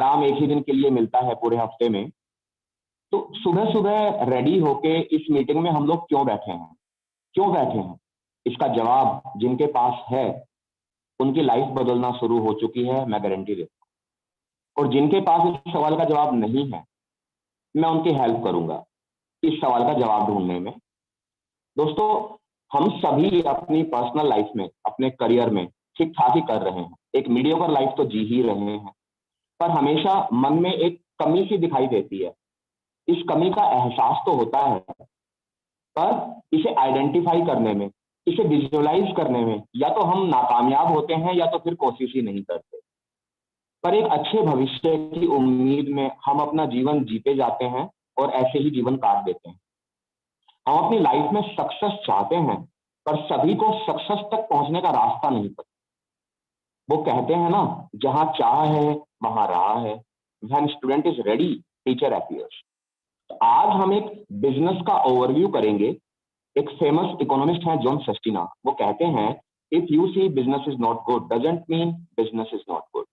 आराम एक ही दिन के लिए मिलता है पूरे हफ्ते में। तो सुबह सुबह रेडी होके इस मीटिंग में हम लोग क्यों बैठे हैं, क्यों बैठे हैं? इसका जवाब जिनके पास है उनकी लाइफ बदलना शुरू हो चुकी है, मैं गारंटी देता हूँ। और जिनके पास इस सवाल का जवाब नहीं है, मैं उनकी हेल्प करूंगा इस सवाल का जवाब ढूंढने में। दोस्तों, हम सभी अपनी पर्सनल लाइफ में, अपने करियर में ठीक ठाक ही कर रहे हैं, एक मीडियोकर लाइफ तो जी ही रहे हैं, पर हमेशा मन में एक कमी सी दिखाई देती है। इस कमी का एहसास तो होता है, पर इसे आइडेंटिफाई करने में, इसे विजुअलाइज करने में या तो हम नाकामयाब होते हैं या तो फिर कोशिश ही नहीं करते। पर एक अच्छे भविष्य की उम्मीद में हम अपना जीवन जीते जाते हैं और ऐसे ही जीवन काट देते हैं। हम अपनी लाइफ में सक्सेस चाहते हैं, पर सभी को सक्सेस तक पहुंचने का रास्ता नहीं पता। वो कहते हैं ना, जहां चाह है वहां राह है। When student is ready, teacher appears। तो आज हम एक बिजनेस का ओवरव्यू करेंगे। एक फेमस इकोनॉमिस्ट है जॉन सस्टिना, वो कहते हैं if you see business is not good doesn't mean business is not good.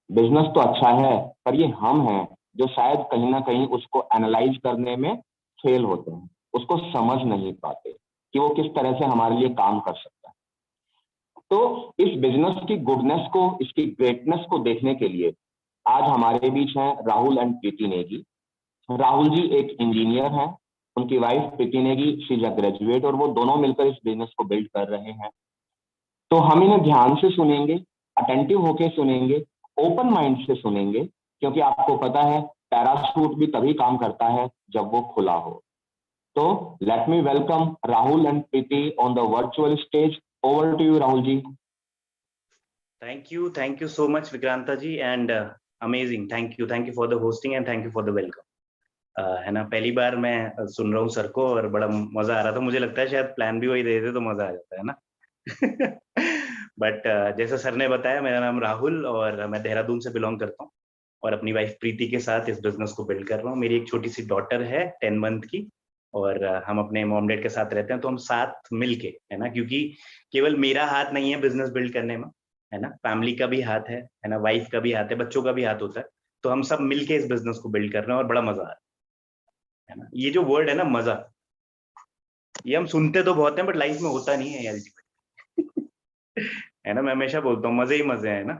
Business तो अच्छा है, पर ये हम हैं जो शायद कहीं ना कहीं उसको एनालाइज करने में फेल होते हैं, उसको समझ नहीं पाते कि वो किस तरह से हमारे लिए काम कर सकता है। तो इस बिजनेस की गुडनेस को, इसकी ग्रेटनेस को देखने के लिए आज हमारे बीच हैं राहुल एंड प्रीति नेगी। राहुल जी एक इंजीनियर हैं, उनकी wife Preeti Negi she is a graduate, और वो दोनों मिलकर इस बिजनेस को बिल्ड कर रहे हैं। तो हम इन्हें ध्यान से सुनेंगे, अटेंटिव होके सुनेंगे, ओपन माइंड से सुनेंगे, क्योंकि आपको पता है पैराशूट भी तभी काम करता है जब वो खुला हो। तो let me welcome Rahul and Preeti on the virtual stage. Over to you Rahul ji. Thank you so much Vikranta ji, and amazing, thank you for the hosting and thank you for the welcome। है ना, पहली बार मैं सुन रहा हूँ सर को और बड़ा मजा आ रहा था। मुझे लगता है शायद प्लान भी वही दे देते तो मजा आ जाता है ना। बट जैसे सर ने बताया, मेरा नाम राहुल और मैं देहरादून से बिलोंग करता हूँ और अपनी वाइफ प्रीति के साथ इस बिजनेस को बिल्ड कर रहा हूँ। मेरी एक छोटी सी डॉटर है 10 मंथ की, और हम अपने मॉम डैड के साथ रहते हैं। तो हम साथ मिलके, है ना, क्योंकि केवल मेरा हाथ नहीं है बिजनेस बिल्ड करने में, है ना, फैमिली का भी हाथ है ना, वाइफ का भी हाथ है, बच्चों का भी हाथ होता है। तो हम सब मिलके इस बिजनेस को बिल्ड कर रहे हैं और बड़ा मजा आ रहा है ना। ये जो वर्ड है ना, मजा, ये हम सुनते तो बहुत हैं बट लाइफ में होता नहीं है यार। है ना, मैं हमेशा बोलता हूँ मजे ही मजे हैं ना।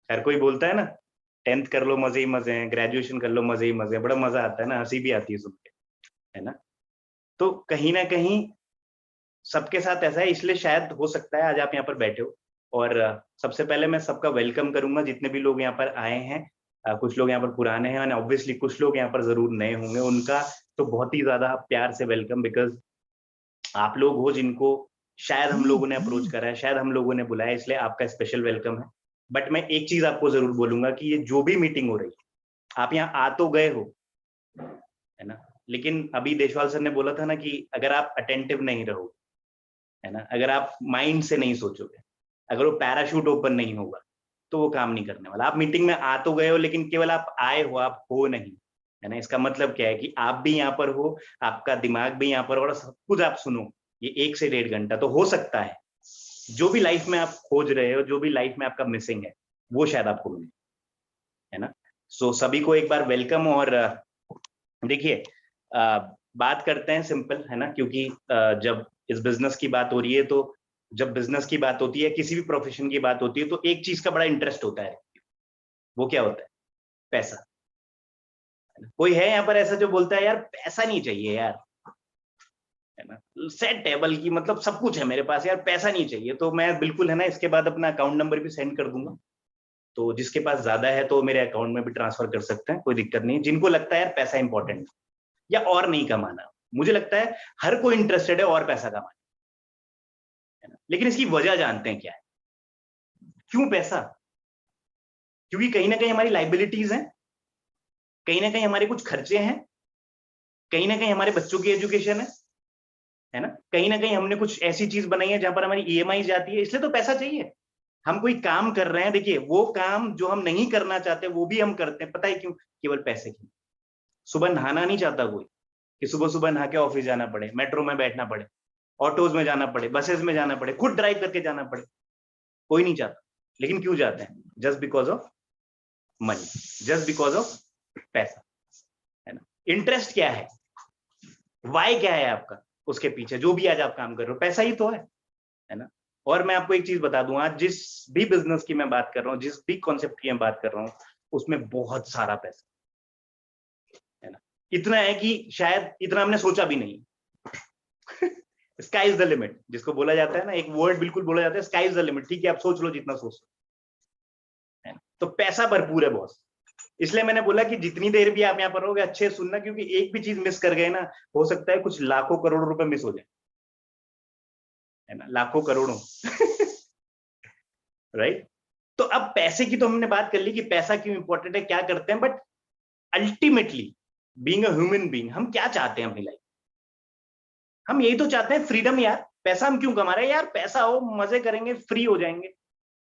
हर कोई बोलता है ना, 10th कर लो मजे ही मजे हैं, ग्रेजुएशन कर लो मजे ही मजे हैं, बड़ा मजा आता है ना, हंसी भी आती है सुन के, है ना। तो कहीं ना कहीं सबके साथ ऐसा है, इसलिए शायद हो सकता है आज आप यहाँ पर बैठे हो। और सबसे पहले मैं सबका वेलकम करूंगा, जितने भी लोग यहाँ पर आए हैं। कुछ लोग यहाँ पर पुराने हैं और ऑब्वियसली कुछ लोग यहाँ पर जरूर नए होंगे, उनका तो बहुत ही ज्यादा प्यार से वेलकम, बिकॉज आप लोग हो जिनको शायद हम लोगों ने अप्रोच करा है, शायद हम लोगों ने बुलाया, इसलिए आपका स्पेशल वेलकम है। बट मैं एक चीज आपको जरूर बोलूंगा कि ये जो भी मीटिंग हो रही है, आप यहाँ आ तो गए हो, है ना, लेकिन अभी देशवाल सर ने बोला था ना कि अगर आप अटेंटिव नहीं रहोगे, है ना, अगर आप माइंड से नहीं सोचोगे, अगर वो पैराशूट ओपन नहीं होगा, तो वो काम नहीं करने वाला। आप मीटिंग में आ तो गए हो, लेकिन केवल आप आए हो, आप हो नहीं, है ना। इसका मतलब क्या है कि आप भी यहाँ पर हो, आपका दिमाग भी यहाँ पर हो और सब कुछ आप सुनो। ये 1 से 1.5 घंटा तो हो सकता है जो भी लाइफ में आप खोज रहे हो, जो भी लाइफ में आपका मिसिंग है, वो शायद आपको मिले, है ना। सो सभी को एक बार वेलकम। और देखिए, बात करते हैं सिंपल, है ना, क्योंकि जब इस बिजनेस की बात हो रही है, तो जब बिजनेस की बात होती है, किसी भी प्रोफेशन की बात होती है, तो एक चीज का बड़ा इंटरेस्ट होता है। वो क्या होता है? पैसा। कोई है यहाँ पर ऐसा जो बोलता है यार पैसा नहीं चाहिए यार, है ना, सेट है, बल्कि मतलब सब कुछ है मेरे पास, यार पैसा नहीं चाहिए। तो मैं बिल्कुल, है ना, इसके बाद अपना अकाउंट नंबर भी सेंड कर दूंगा, तो जिसके पास ज्यादा है तो मेरे अकाउंट में भी ट्रांसफर कर सकते हैं, कोई दिक्कत नहीं। जिनको लगता है यार पैसा इंपॉर्टेंट या और नहीं कमाना, मुझे लगता है हर कोई इंटरेस्टेड है और पैसा कमाना, है ना, लेकिन इसकी वजह जानते हैं क्या है? क्यों पैसा? क्योंकि कहीं ना कहीं हमारी लाइबिलिटीज हैं, कहीं ना कहीं हमारे कुछ खर्चे हैं, कहीं ना कहीं हमारे बच्चों की एजुकेशन है ना, कहीं ना कहीं हमने कुछ ऐसी चीज बनाई है जहां पर हमारी ईएमआई जाती है, इसलिए तो पैसा चाहिए। हम कोई काम कर रहे हैं, देखिए वो काम जो हम नहीं करना चाहते वो भी हम करते हैं, पता है क्यों? केवल पैसे की। सुबह नहाना नहीं चाहता कोई कि सुबह सुबह नहा के ऑफिस जाना पड़े, मेट्रो में बैठना पड़े, ऑटोज में जाना पड़े, बसेस में जाना पड़े, खुद ड्राइव करके जाना पड़े, कोई नहीं चाहता। लेकिन क्यों जाते हैं? Just because of money, just because of पैसा, है ना। इंटरेस्ट क्या है, वाई क्या है आपका उसके पीछे, जो भी आज आप काम कर रहे हो, पैसा ही तो है ना। और मैं आपको एक चीज बता दूं, आज जिस भी बिजनेस की मैं बात कर रहा हूँ, जिस भी कॉन्सेप्ट की मैं बात कर रहा हूँ, उसमें बहुत सारा पैसा है ना। इतना है कि शायद इतना हमने सोचा भी नहीं। स्काई इज द लिमिट जिसको बोला जाता है ना, एक वर्ड बिल्कुल बोला जाता है, स्काई इज द लिमिट। ठीक है, आप सोच लो जितना सोच सकते हैं, तो पैसा भरपूर है बॉस। इसलिए मैंने बोला कि जितनी देर भी आप यहाँ पर रहोगे, अच्छे सुनना, क्योंकि एक भी चीज मिस कर गए ना, हो सकता है कुछ लाखों करोड़ों रुपए मिस हो जाए, है ना, लाखों करोड़ों। राइट। तो अब पैसे की तो हमने बात कर ली कि पैसा क्यों इंपॉर्टेंट है, क्या करते हैं, but ultimately being a human being हम क्या चाहते हैं अपनी लाइफ। हम यही तो चाहते हैं, फ्रीडम यार। पैसा हम क्यों कमा रहे हैं यार, पैसा हो, मजे करेंगे, फ्री हो जाएंगे।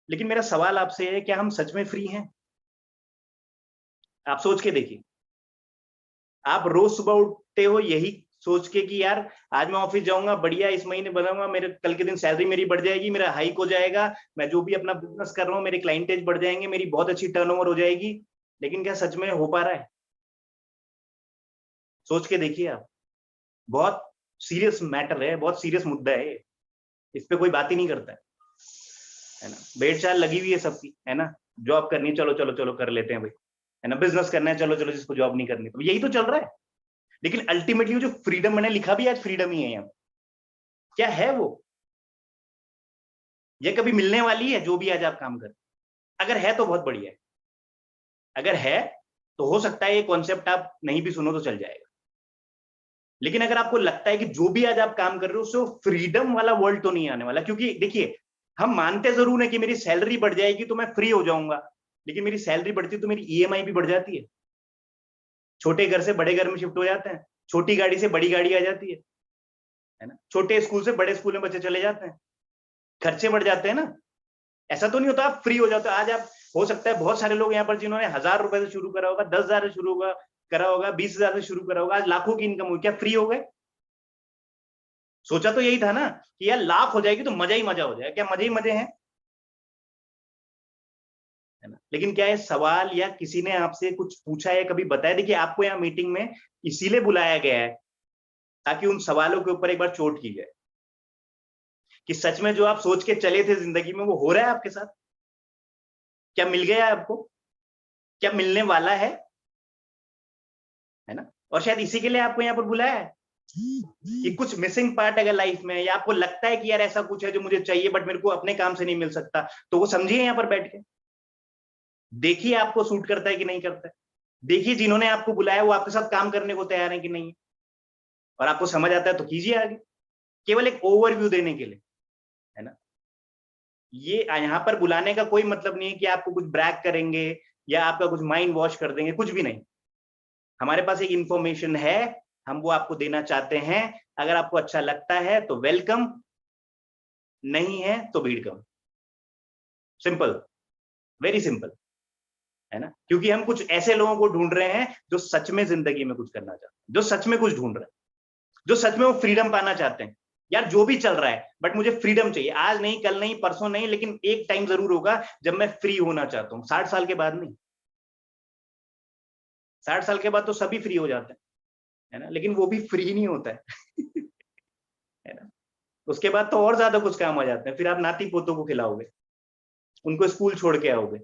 लेकिन मेरा सवाल आपसे है, क्या हम सच में फ्री हैं? आप सोच के देखिए। आप रोज सुबह उठते हो यही सोच के कि यार आज मैं ऑफिस जाऊंगा, बढ़िया इस महीने बनाऊंगा, मेरे कल के दिन सैलरी मेरी बढ़ जाएगी, मेरा हाइक हो जाएगा, मैं जो भी अपना बिजनेस कर रहा हूँ मेरे क्लाइंटेज बढ़ जाएंगे, मेरी बहुत अच्छी टर्नओवर हो जाएगी। लेकिन क्या सच में हो पा रहा है? सोच के देखिए आप। बहुत सीरियस मैटर है, बहुत सीरियस मुद्दा है, इस पे कोई बात ही नहीं करता है ना। भेड़ चाल लगी हुई है सबकी, है ना। जॉब करनी है, चलो चलो चलो कर लेते हैं भाई, है ना। बिजनेस करना है, चलो चलो, जिसको जॉब नहीं करनी, तो यही तो चल रहा है। लेकिन अल्टीमेटली जो फ्रीडम मैंने लिखा भी आज फ्रीडम ही है यहाँ, क्या है वो? ये कभी मिलने वाली है जो भी आज आप काम कर? अगर है तो बहुत बढ़िया है, अगर है तो हो सकता है ये कॉन्सेप्ट आप नहीं भी सुनो तो चल जाएगा। लेकिन अगर आपको लगता है कि जो भी आज आप काम कर रहे हो उससे वो फ्रीडम वाला वर्ल्ड तो नहीं आने वाला, क्योंकि देखिए हम मानते जरूर है कि मेरी सैलरी बढ़ जाएगी तो मैं फ्री हो जाऊंगा, लेकिन मेरी सैलरी बढ़ती है तो मेरी ईएमआई भी बढ़ जाती है। छोटे घर से बड़े घर में शिफ्ट हो जाते हैं, छोटी गाड़ी से बड़ी गाड़ी आ जाती है ना। छोटे स्कूल से बड़े स्कूल में बच्चे चले जाते हैं, खर्चे बढ़ जाते हैं ना। ऐसा तो नहीं होता आप फ्री हो जाते हो। आज आप, हो सकता है बहुत सारे लोग यहाँ पर जिन्होंने 1000 रुपए से शुरू करा होगा, 10,000 से शुरू करा होगा, 20,000 से शुरू करा होगा, आज लाखों की इनकम हुई, क्या फ्री हो गए? सोचा तो यही था ना कि यार लाख हो जाएगी तो मजा ही मजा हो जाएगा, क्या मजे ही मजे हैं, है ना। लेकिन क्या है सवाल, या किसी ने आपसे कुछ पूछा है, कभी बताया? देखिए आपको यहाँ मीटिंग में इसीलिए बुलाया गया है ताकि उन सवालों के ऊपर एक बार चोट की जाए कि सच में जो आप सोच के चले थे जिंदगी में वो हो रहा है आपके साथ? क्या मिल गया आपको? क्या मिलने वाला है ना। और शायद इसी के लिए आपको यहाँ पर बुलाया है कि कुछ मिसिंग पार्ट अगर लाइफ में, या आपको लगता है कि यार ऐसा कुछ है जो मुझे चाहिए बट मेरे को अपने काम से नहीं मिल सकता, तो वो समझिए यहाँ पर बैठ के, देखिए आपको सूट करता है कि नहीं करता है। देखिए जिन्होंने आपको बुलाया वो आपके साथ काम करने को तैयार है कि नहीं है, और आपको समझ आता है तो कीजिए आगे। केवल एक ओवरव्यू देने के लिए, है ना। ये यहाँ पर बुलाने का कोई मतलब नहीं है कि आपको कुछ ब्रैग करेंगे या आपका कुछ माइंड वॉश कर देंगे, कुछ भी नहीं। हमारे पास एक इंफॉर्मेशन है, हम वो आपको देना चाहते हैं। अगर आपको अच्छा लगता है तो वेलकम, नहीं है तो भीड़ कम। सिंपल, वेरी सिंपल, है ना। क्योंकि हम कुछ ऐसे लोगों को ढूंढ रहे हैं जो सच में जिंदगी में कुछ करना चाहते हैं, जो सच में कुछ ढूंढ रहे हैं, जो सच में वो फ्रीडम पाना चाहते हैं। यार जो भी चल रहा है बट मुझे फ्रीडम चाहिए, आज नहीं, कल नहीं, परसों नहीं, लेकिन एक टाइम जरूर होगा जब मैं फ्री होना चाहता हूँ। 60 साल के बाद नहीं, 60 साल के बाद तो सभी फ्री हो जाते हैं, है ना। लेकिन वो भी फ्री नहीं होता है। है ना। उसके बाद तो और ज्यादा कुछ काम आ जाते हैं, फिर आप नाती पोतों को खिलाओगे, उनको स्कूल छोड़ के आओगे,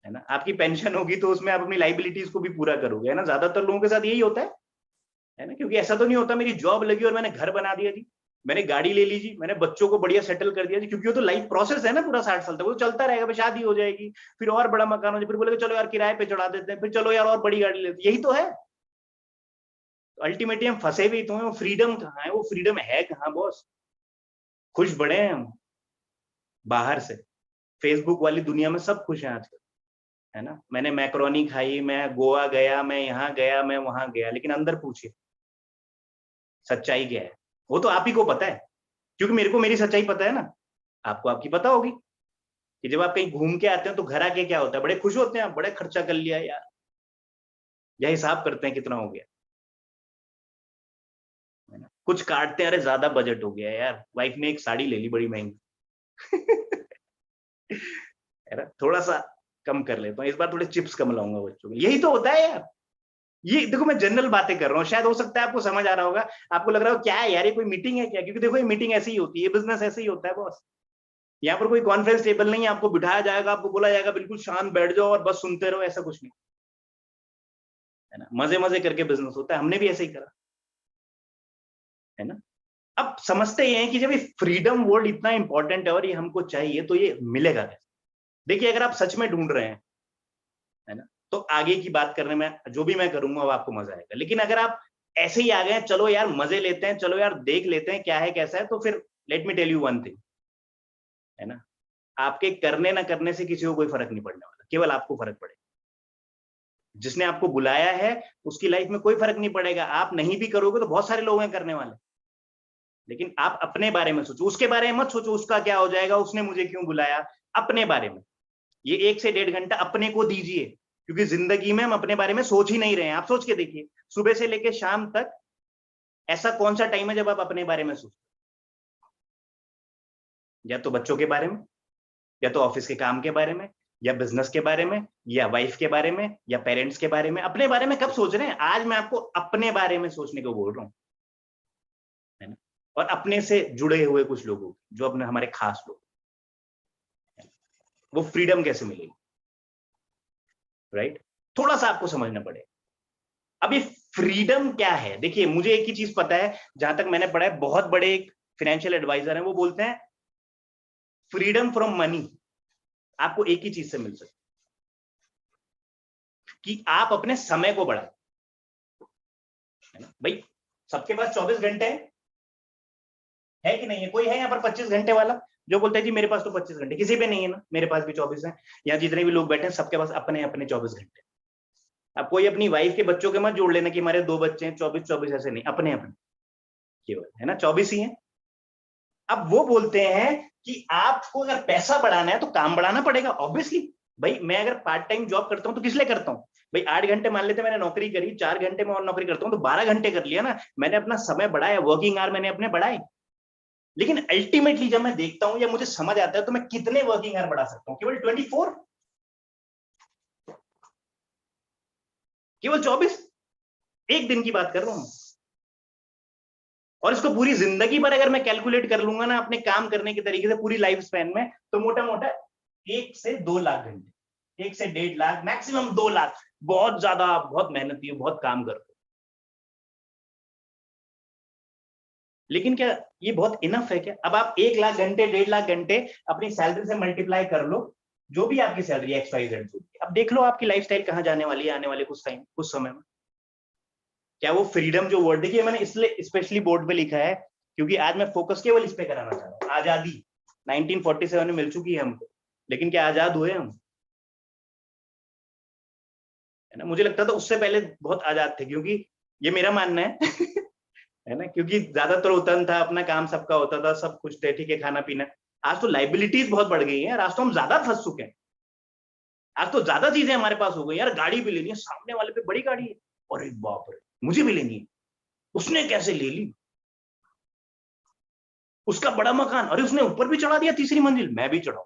है ना। आपकी पेंशन होगी तो उसमें आप अपनी लाइबिलिटीज को भी पूरा करोगे, है ना। ज्यादातर लोगों के साथ यही होता है ना। क्योंकि ऐसा तो नहीं होता मेरी जॉब लगी और मैंने घर बना दिया जी, मैंने गाड़ी ले ली जी, मैंने बच्चों को बढ़िया सेटल कर दिया जी, क्योंकि वो तो लाइफ प्रोसेस है ना पूरा 60 साल तक, वो चलता रहेगा। फिर शादी हो जाएगी, फिर और बड़ा मकान हो जाए, फिर बोलेगा चलो यार किराए पे चढ़ा देते हैं, फिर चलो यार और बड़ी गाड़ी लेते, यही तो है। अल्टीमेटली हम फंसे भी तो हैं, वो फ्रीडम कहाँ है, वो फ्रीडम है कहाँ बॉस? खुश बड़े हैं हम बाहर से, फेसबुक वाली दुनिया में सब खुश हैं आजकल, है ना। मैंने मैक्रोनी खाई, मैं गोवा गया, मैं यहाँ गया, मैं वहां गया, लेकिन अंदर पूछिए सच्चाई क्या है, वो तो आप ही को पता है। क्योंकि मेरे को मेरी सच्चाई पता है ना, आपको आपकी पता होगी कि जब आप कहीं घूम के आते हैं तो घर आके क्या होता है, बड़े खुश होते हैं आप, बड़े खर्चा कर लिया यार, या हिसाब करते हैं कितना हो गया, है ना। कुछ काटते हैं, अरे ज्यादा बजट हो गया यार, वाइफ ने एक साड़ी ले ली बड़ी महंगी। है ना, थोड़ा सा कम कर लेता हूँ, इस बार थोड़े चिप्स कम लाऊंगा बच्चों के लिए। यही तो होता है यार। ये देखो मैं जनरल बातें कर रहा हूँ, शायद हो सकता है आपको समझ आ रहा होगा, आपको लग रहा हो क्या है यार ये कोई मीटिंग है क्या, क्योंकि देखो ये मीटिंग ऐसी ही होती है, बिजनेस ऐसे ही होता है बॉस। यहाँ पर कोई कॉन्फ्रेंस टेबल नहीं है, आपको बिठाया जाएगा, आपको बोला जाएगा बिल्कुल शांत बैठ जाओ और बस सुनते रहो, ऐसा कुछ नहीं है ना। मजे मजे करके बिजनेस होता है, हमने भी ऐसे ही करा है ना। अब समझते हैं कि जब ये फ्रीडम वर्ड इतना इंपॉर्टेंट है और ये हमको चाहिए, तो ये मिलेगा कैसे। देखिए अगर आप सच में ढूंढ रहे हैं है ना, तो आगे की बात करने में जो भी मैं करूंगा वो आपको मजा आएगा। लेकिन अगर आप ऐसे ही आ गए चलो यार मजे लेते हैं, चलो यार देख लेते हैं क्या है कैसा है, तो फिर let me tell you one thing है ना, आपके करने ना करने से किसी को कोई फर्क नहीं पड़ने वाला, केवल आपको फर्क पड़ेगा। जिसने आपको बुलाया है उसकी लाइफ में कोई फर्क नहीं पड़ेगा, आप नहीं भी करोगे तो बहुत सारे लोग हैं करने वाले। लेकिन आप अपने बारे में सोचो, उसके बारे में मत सोचो उसका क्या हो जाएगा, उसने मुझे क्यों बुलाया। अपने बारे में ये 1 से 1.5 घंटा अपने को दीजिए, क्योंकि जिंदगी में हम अपने बारे में सोच ही नहीं रहे हैं। आप सोच के देखिए, सुबह से लेकर शाम तक ऐसा कौन सा टाइम है जब आप अपने बारे में सोचते, या तो बच्चों के बारे में, या तो ऑफिस के काम के बारे में, या बिजनेस के बारे में, या वाइफ के बारे में, या पेरेंट्स के बारे में। अपने बारे में कब सोच रहे हैं? आज मैं आपको अपने बारे में सोचने को बोल रहा हूं है ना। और अपने से जुड़े हुए कुछ लोगों, जो अपने हमारे खास लोग, वो फ्रीडम कैसे मिलेगी, राइट। थोड़ा सा आपको समझना पड़ेगा। अब ये फ्रीडम क्या है, देखिए मुझे एक ही चीज पता है, जहां तक मैंने पढ़ा है, बहुत बड़े एक फाइनेंशियल एडवाइजर हैं, वो बोलते हैं फ्रीडम फ्रॉम मनी आपको एक ही चीज से मिल सकती कि आप अपने समय को बढ़ाएं, है ना। भाई सबके पास 24 घंटे है कि नहीं है? कोई है यहाँ पर 25 घंटे वाला जो बोलता है जी मेरे पास तो 25 घंटे? किसी पे नहीं है ना, मेरे पास भी 24 है। यहाँ जितने भी लोग बैठे हैं सबके पास अपने अपने 24 घंटे। अब कोई अपनी वाइफ के बच्चों के मत जोड़ लेना कि हमारे 2 बच्चे हैं 24 ऐसे नहीं, अपने अपने केवल है ना, 24 ही है। अब वो बोलते हैं कि आपको अगर पैसा बढ़ाना है तो काम बढ़ाना पड़ेगा ऑब्वियसली। भाई मैं अगर पार्ट टाइम जॉब करता हूं तो किस लिए करता हूं? भाई 8 घंटे मान लेते मैंने नौकरी करी, 4 घंटे में और नौकरी करता हूं तो 12 घंटे कर लिया ना, मैंने अपना समय बढ़ाया, वर्किंग आवर मैंने अपने बढ़ाए। लेकिन अल्टीमेटली जब मैं देखता हूं या मुझे समझ आता है तो मैं कितने वर्किंग आवर बढ़ा सकता हूं? केवल 24, केवल 24, एक दिन की बात कर रहा हूं। और इसको पूरी जिंदगी पर अगर मैं कैलकुलेट कर लूंगा ना अपने काम करने के तरीके से पूरी लाइफ स्पैन में, तो मोटा मोटा 1 से 2 लाख घंटे, 1 से 1.5 लाख, मैक्सिमम 2 लाख। बहुत ज्यादा, बहुत मेहनती हो, बहुत काम करते हो। लेकिन क्या ये बहुत इनफ है क्या? अब आप 1 लाख घंटे, 1.5 लाख घंटे अपनी सैलरी से मल्टीप्लाई कर लो, जो भी आपकी सैलरी XYZ। अब देख लो आपकी लाइफस्टाइल कहां जाने वाली है आने वाले कुछ टाइम, कुछ समय में। क्या वो फ्रीडम जो वर्ड, देखिए मैंने इसलिए स्पेशली बोर्ड पे लिखा है क्योंकि आज मैं फोकस केवल इस पे कराना चाह रहा हूं। आजादी 1947 में मिल चुकी है हमको, लेकिन क्या आजाद हुए हम? है ना, मुझे लगता था उससे पहले बहुत आजाद थे, क्योंकि ये मेरा मानना है है ना, क्योंकि ज्यादातर उतन था, अपना काम सबका होता था, सब कुछ थे, ठीक है, खाना पीना। आज तो लाइबिलिटीज बहुत बढ़ गई है, आज तो हम ज्यादा फंस चुके हैं। आज तो ज्यादा चीजें हमारे पास हो गई यार, गाड़ी भी लेनी है, सामने वाले पे बड़ी गाड़ी है, अरे बाप रे मुझे भी लेनी है, उसने कैसे ले ली? उसका बड़ा मकान, अरे उसने ऊपर भी चढ़ा दिया, तीसरी मंजिल, मैं भी चढ़ाऊं।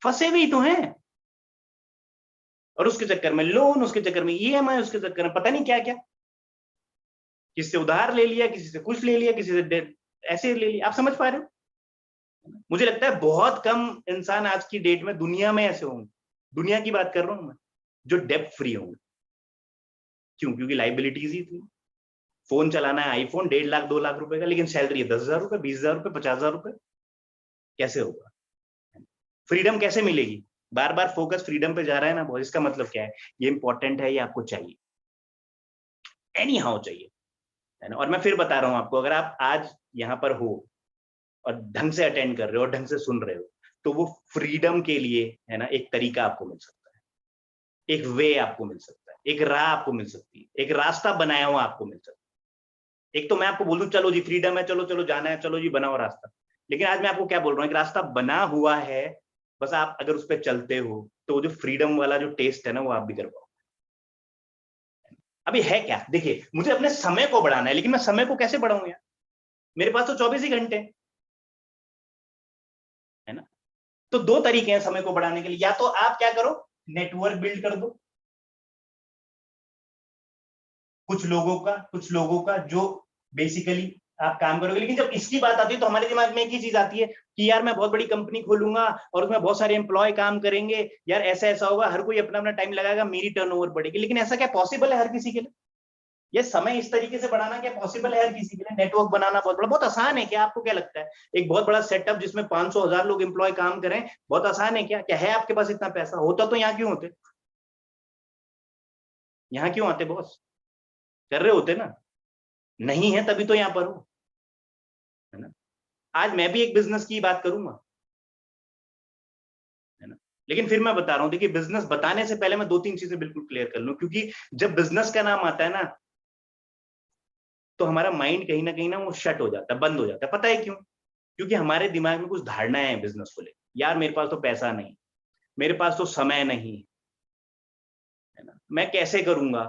फंसे भी तो हैं। और उसके चक्कर में लोन, उसके चक्कर में EMI, उसके चक्कर में पता नहीं क्या क्या, किसी से उधार ले लिया, किसी से कुछ ले लिया, किसी से ऐसे ले लिया। आप समझ पा रहे हो? मुझे लगता है बहुत कम इंसान आज की डेट में दुनिया में ऐसे होंगे, दुनिया की बात कर रहा हूं मैं, जो डेब्ट फ्री होंगे। क्यों? क्योंकि लाइबिलिटीज ही थी। फोन चलाना है आईफोन 1.5 लाख 2 लाख रुपए का, लेकिन सैलरी है 10,000 रुपए, 20,000 रुपए, 50,000 रुपए। कैसे होगा? फ्रीडम कैसे मिलेगी? बार बार फोकस फ्रीडम पे जा रहा है ना, इसका मतलब क्या है? ये इंपॉर्टेंट है, ये आपको चाहिए, एनी हाउ चाहिए, है ना। और मैं फिर बता रहा हूं आपको, अगर आप आज यहाँ पर हो और ढंग से अटेंड कर रहे हो और ढंग से सुन रहे हो, तो वो फ्रीडम के लिए है ना एक तरीका आपको मिल सकता है, एक वे आपको मिल सकता है, एक राह आपको मिल सकती है, एक रास्ता बनाया हुआ आपको मिल सकता है। एक तो मैं आपको बोल दूं चलो जी फ्रीडम है, चलो चलो जाना है, चलो जी बनाओ रास्ता। लेकिन आज मैं आपको क्या बोल रहा हूँ, एक रास्ता बना हुआ है, बस आप अगर उस पर चलते हो तो जो फ्रीडम वाला जो टेस्ट है ना वो आप भी कर पाओ। अभी है क्या, देखिए मुझे अपने समय को बढ़ाना है, लेकिन मैं समय को कैसे बढ़ाऊं यार? मेरे पास तो 24 ही घंटे है ना। तो दो तरीके हैं समय को बढ़ाने के लिए, या तो आप क्या करो, नेटवर्क बिल्ड कर दो कुछ लोगों का जो बेसिकली आप काम करोगे। लेकिन जब इसकी बात आती है तो हमारे दिमाग में एक ही चीज आती है कि यार मैं बहुत बड़ी कंपनी खोलूंगा और उसमें बहुत सारे एम्प्लॉय काम करेंगे, यार ऐसा ऐसा होगा, हर कोई अपना अपना टाइम लगाएगा, मेरी टर्नओवर बढ़ेगी। लेकिन ऐसा क्या पॉसिबल है हर किसी के लिए? ये समय इस तरीके से बढ़ाना क्या पॉसिबल है हर किसी के लिए? नेटवर्क बनाना बहुत बड़ा, बहुत आसान है क्या? आपको क्या लगता है एक बहुत बड़ा सेटअप जिसमें 500,000 लोग एम्प्लॉय काम करें बहुत आसान है क्या? क्या है आपके पास इतना पैसा? होता तो यहाँ क्यों होते, यहाँ क्यों आते बॉस? कर रहे होते ना, नहीं है तभी तो यहाँ पर हूं, है ना। आज मैं भी एक बिजनेस की बात करूंगा, है ना। लेकिन फिर मैं बता रहा हूं, देखिए बिजनेस बताने से पहले मैं दो तीन चीजें बिल्कुल क्लियर कर लूं, क्योंकि जब बिजनेस का नाम आता है ना तो हमारा माइंड कहीं ना वो शट हो जाता है, बंद हो जाता है। पता है क्यों? क्योंकि हमारे दिमाग में कुछ धारणाएं हैं बिजनेस को लेकर। यार मेरे पास तो पैसा नहीं, मेरे पास तो समय नहीं, है ना, मैं कैसे करूंगा,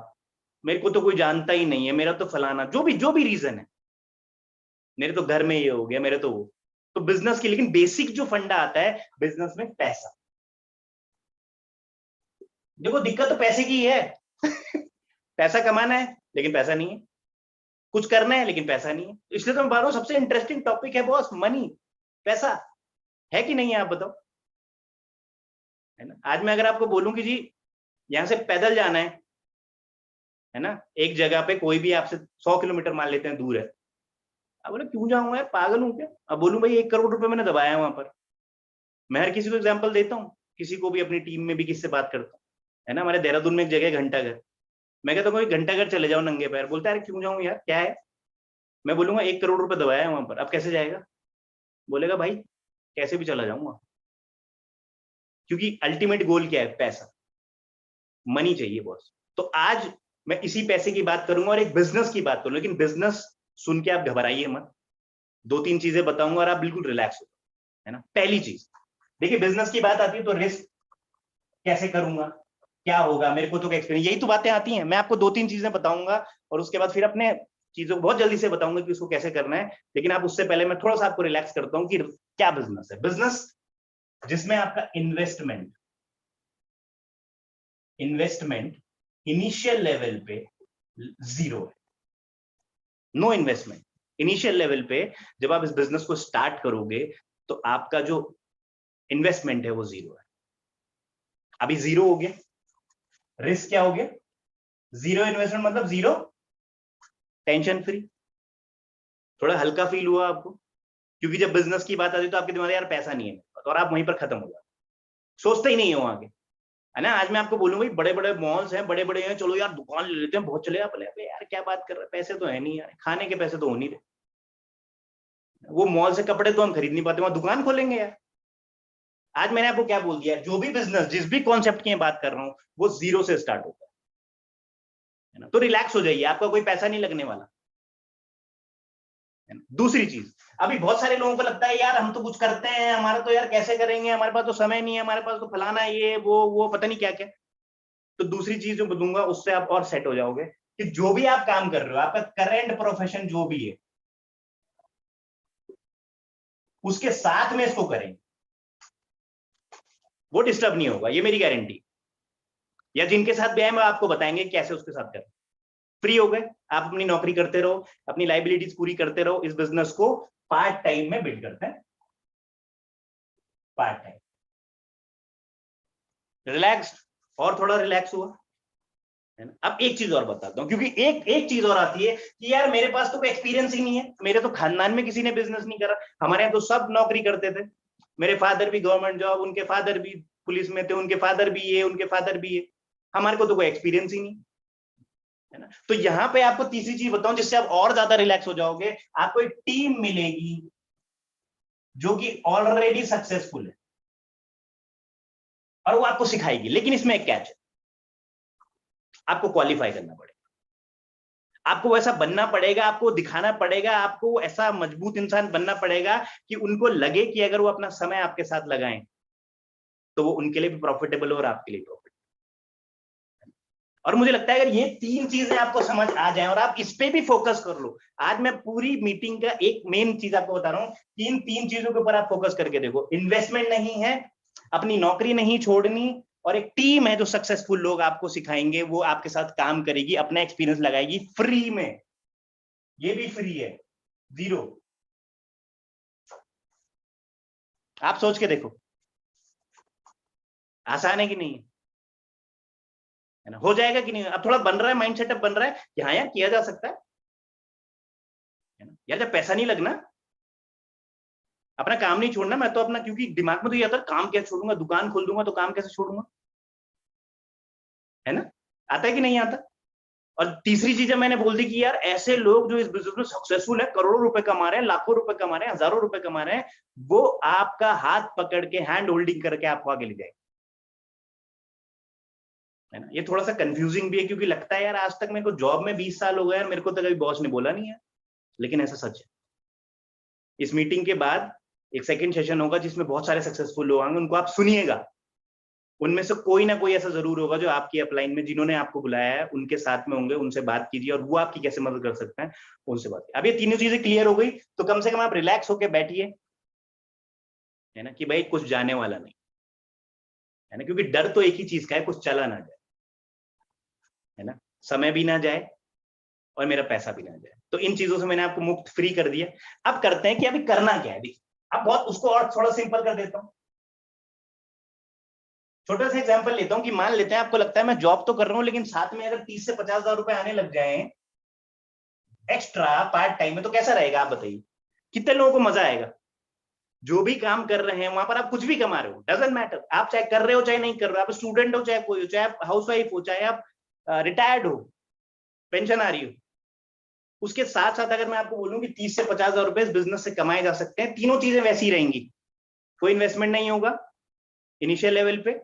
मेरे को तो कोई जानता ही नहीं है, मेरा तो फलाना, जो भी रीजन है, मेरे तो घर में ये हो गया, मेरे तो वो। तो बिजनेस की लेकिन बेसिक जो फंडा आता है बिजनेस में, पैसा। देखो दिक्कत तो पैसे की है पैसा कमाना है लेकिन पैसा नहीं है, कुछ करना है लेकिन पैसा नहीं है। इसलिए तो मैं बात रहा हूं सबसे इंटरेस्टिंग टॉपिक है बॉस, मनी, पैसा। है कि नहीं है आप बताओ, है ना। आज मैं अगर आपको बोलूं कि जी यहां से पैदल जाना है ना, एक जगह पे कोई भी आपसे 100 किलोमीटर मान लेते हैं दूर है, अब बोले क्यों जाऊंगा यार, पागल हूं क्या? अब बोलूं भाई 1 करोड़ रुपए मैंने दबाया है वहां पर। मैं हर किसी को एग्जांपल देता हूँ, किसी को भी अपनी टीम में भी किससे बात करता हूँ, है ना। हमारे देहरादून में एक जगह है घंटाघर, मैं कहता हूँ कोई घंटाघर चले जाओ नंगे पैर, बोलता है क्यों जाऊं यार, क्या है? मैं बोलूंगा 1 करोड़ रुपए दबाया है वहां पर, अब कैसे जाएगा? बोलेगा भाई कैसे भी चला जाऊंगा, क्योंकि अल्टीमेट गोल क्या है? पैसा, मनी चाहिए बॉस। तो आज मैं इसी पैसे की बात करूंगा और एक बिजनेस की बात करूंगा। लेकिन बिजनेस सुन के आप घबराइए मत, दो तीन चीजें बताऊंगा और आप बिल्कुल रिलैक्स हो, है ना। पहली चीज देखिए, बिजनेस की बात आती है तो रिस्क कैसे करूंगा, क्या होगा, मेरे को तो एक्सपीरियंस, यही तो बातें आती हैं। मैं आपको दो तीन चीजें बताऊंगा और उसके बाद फिर अपने चीजों को बहुत जल्दी से बताऊंगा कि उसको कैसे करना है। लेकिन आप उससे पहले मैं थोड़ा सा आपको रिलैक्स करता हूं कि क्या बिजनेस है। बिजनेस जिसमें आपका इन्वेस्टमेंट इनिशियल लेवल पे जीरो है, नो इन्वेस्टमेंट इनिशियल लेवल पे। जब आप इस बिजनेस को स्टार्ट करोगे तो आपका जो इन्वेस्टमेंट है वो जीरो है। अभी जीरो हो गया, रिस्क क्या हो गया? जीरो इन्वेस्टमेंट मतलब जीरो टेंशन फ्री। थोड़ा हल्का फील हुआ आपको? क्योंकि जब बिजनेस की बात आती है तो आपके दिमाग में यार पैसा नहीं है और आप वहीं पर खत्म हो जाते, सोचते ही नहीं हो आगे, है ना। आज मैं आपको बोलूंगा भाई बड़े बड़े मॉल्स हैं, बड़े बड़े हैं, चलो यार दुकान ले लेते हैं, बहुत चलेगा। बोले यार क्या बात कर रहे हैं, पैसे तो है नहीं यार, खाने के पैसे तो हो नहीं रहे, वो मॉल से कपड़े तो हम खरीद नहीं पाते, वहां दुकान खोलेंगे यार। आज मैंने आपको क्या बोल दिया, जो भी बिजनेस जिस भी कॉन्सेप्ट की बात कर रहा हूं वो जीरो से स्टार्ट होता है ना। तो रिलैक्स हो जाइए, आपका कोई पैसा नहीं लगने वाला, है ना। दूसरी चीज, अभी बहुत सारे लोगों को लगता है यार हम तो कुछ करते हैं, हमारा तो यार कैसे करेंगे, हमारे पास तो समय नहीं है, हमारे पास तो फलाना है, ये वो पता नहीं क्या क्या। तो दूसरी चीज जो बताऊंगा उससे आप और सेट हो जाओगे कि जो भी आप काम कर रहे हो, आपका करंट प्रोफेशन जो भी है, उसके साथ में इसको करेंगे, वो डिस्टर्ब नहीं होगा, ये मेरी गारंटी। या जिनके साथ भी आए मैं आपको बताएंगे कैसे उसके साथ करें। फ्री हो गए, आप अपनी नौकरी करते रहो, अपनी लाइबिलिटीज पूरी करते रहो, इस बिजनेस को पार्ट टाइम में बिल्ड करते हैं, पार्ट टाइम। रिलैक्स, और थोड़ा रिलैक्स हुआ, है ना। अब एक चीज और बताता हूं, क्योंकि एक चीज और आती है कि यार मेरे पास तो कोई एक्सपीरियंस ही नहीं है, मेरे तो खानदान में किसी ने बिजनेस नहीं करा, हमारे यहाँ तो सब नौकरी करते थे, मेरे फादर भी गवर्नमेंट जॉब, उनके फादर भी पुलिस में थे, उनके फादर भी ये, उनके फादर भी ये, हमारे को तो कोई एक्सपीरियंस ही नहीं, है ना। तो यहां पे आपको तीसरी चीज बताऊं जिससे आप और ज्यादा रिलैक्स हो जाओगे, आपको एक टीम मिलेगी जो कि ऑलरेडी सक्सेसफुल है और वो आपको सिखाएगी। लेकिन इसमें एक कैच है, आपको क्वालिफाई करना पड़ेगा, आपको वैसा बनना पड़ेगा, आपको दिखाना पड़ेगा, आपको ऐसा मजबूत इंसान बनना पड़ेगा कि उनको लगे कि अगर वो अपना समय आपके साथ लगाएं तो वो उनके लिए भी प्रॉफिटेबल हो और आपके लिए प्रॉफिटेबल। और मुझे लगता है अगर ये तीन चीजें आपको समझ आ जाए और आप इस पे भी फोकस कर लो, आज मैं पूरी मीटिंग का एक मेन चीज आपको बता रहा हूं, तीन चीजों के ऊपर आप फोकस करके देखो। इन्वेस्टमेंट नहीं है, अपनी नौकरी नहीं छोड़नी, और एक टीम है जो सक्सेसफुल लोग आपको सिखाएंगे, वो आपके साथ काम करेगी, अपना एक्सपीरियंस लगाएगी फ्री में। ये भी फ्री है, 0। आप सोच के देखो, आसान है कि नहीं है ना? हो जाएगा कि नहीं? अब थोड़ा बन रहा है, माइंड सेटअप बन रहा है कि हाँ यार किया जा सकता है ना? यार जब पैसा नहीं लगना, अपना काम नहीं छोड़ना। मैं तो अपना, क्योंकि दिमाग में तो ये आता है काम कैसे छोड़ूंगा, दुकान खोल दूंगा तो काम कैसे छोड़ूंगा, है ना? आता है कि नहीं आता? और तीसरी चीज मैंने बोल दी कि यार ऐसे लोग जो इस बिजनेस में सक्सेसफुल है, करोड़ों रुपए कमा रहे हैं, लाखों रुपए कमा रहे हैं, हजारों रुपए कमा रहे हैं, वो आपका हाथ पकड़ के हैंड होल्डिंग करके आपको आगे ले जाएंगे, है ना? ये थोड़ा सा कंफ्यूजिंग भी है, क्योंकि लगता है यार आज तक मेरे को जॉब में 20 साल हो गए यार, मेरे को तो कभी बॉस ने बोला नहीं है, लेकिन ऐसा सच है। इस मीटिंग के बाद एक सेकंड सेशन होगा जिसमें बहुत सारे सक्सेसफुल लोग आएंगे, उनको आप सुनिएगा। उनमें से कोई ना कोई ऐसा जरूर होगा जो आपकी अपलाइन में, जिन्होंने आपको बुलाया है उनके साथ में होंगे, उनसे बात कीजिए और वो आपकी कैसे मदद कर सकते हैं उनसे बात कीजिए। अब ये तीनों चीजें क्लियर हो गई तो कम से कम आप रिलैक्स होकर बैठिए, है ना, कि भाई कुछ जाने वाला नहीं, है ना, क्योंकि डर तो एक ही चीज का है, कुछ चला ना जाए, है ना, समय भी ना जाए और मेरा पैसा भी ना जाए। तो इन चीजों से मैंने आपको मुक्त फ्री कर दिया। अब करते हैं कि अभी करना क्या है। देखिए अब बहुत उसको और थोड़ा सिंपल कर देता हूँ। छोटा सा एग्जांपल लेता हूँ कि मान लेते हैं आपको लगता है मैं जॉब तो कर रहा हूँ, लेकिन साथ में अगर 30 से 50,000 रुपए आने लग जाए एक्स्ट्रा पार्ट टाइम में, तो कैसा रहेगा आप बताइए? कितने लोगों को मजा आएगा? जो भी काम कर रहे हैं वहां पर आप कुछ भी कमा रहे हो, डजंट मैटर, आप चाहे कर रहे हो चाहे नहीं कर रहे हो, आप स्टूडेंट हो चाहे कोई हो, चाहे आप हाउस वाइफ हो, चाहे आप रिटायर्ड हो, पेंशन आ रही हो, उसके साथ साथ अगर मैं आपको बोलूं कि 30 से 50,000 रुपए इस बिजनेस से कमाए जा सकते हैं, तीनों चीजें वैसी रहेंगी। कोई इन्वेस्टमेंट नहीं होगा इनिशियल लेवल पे,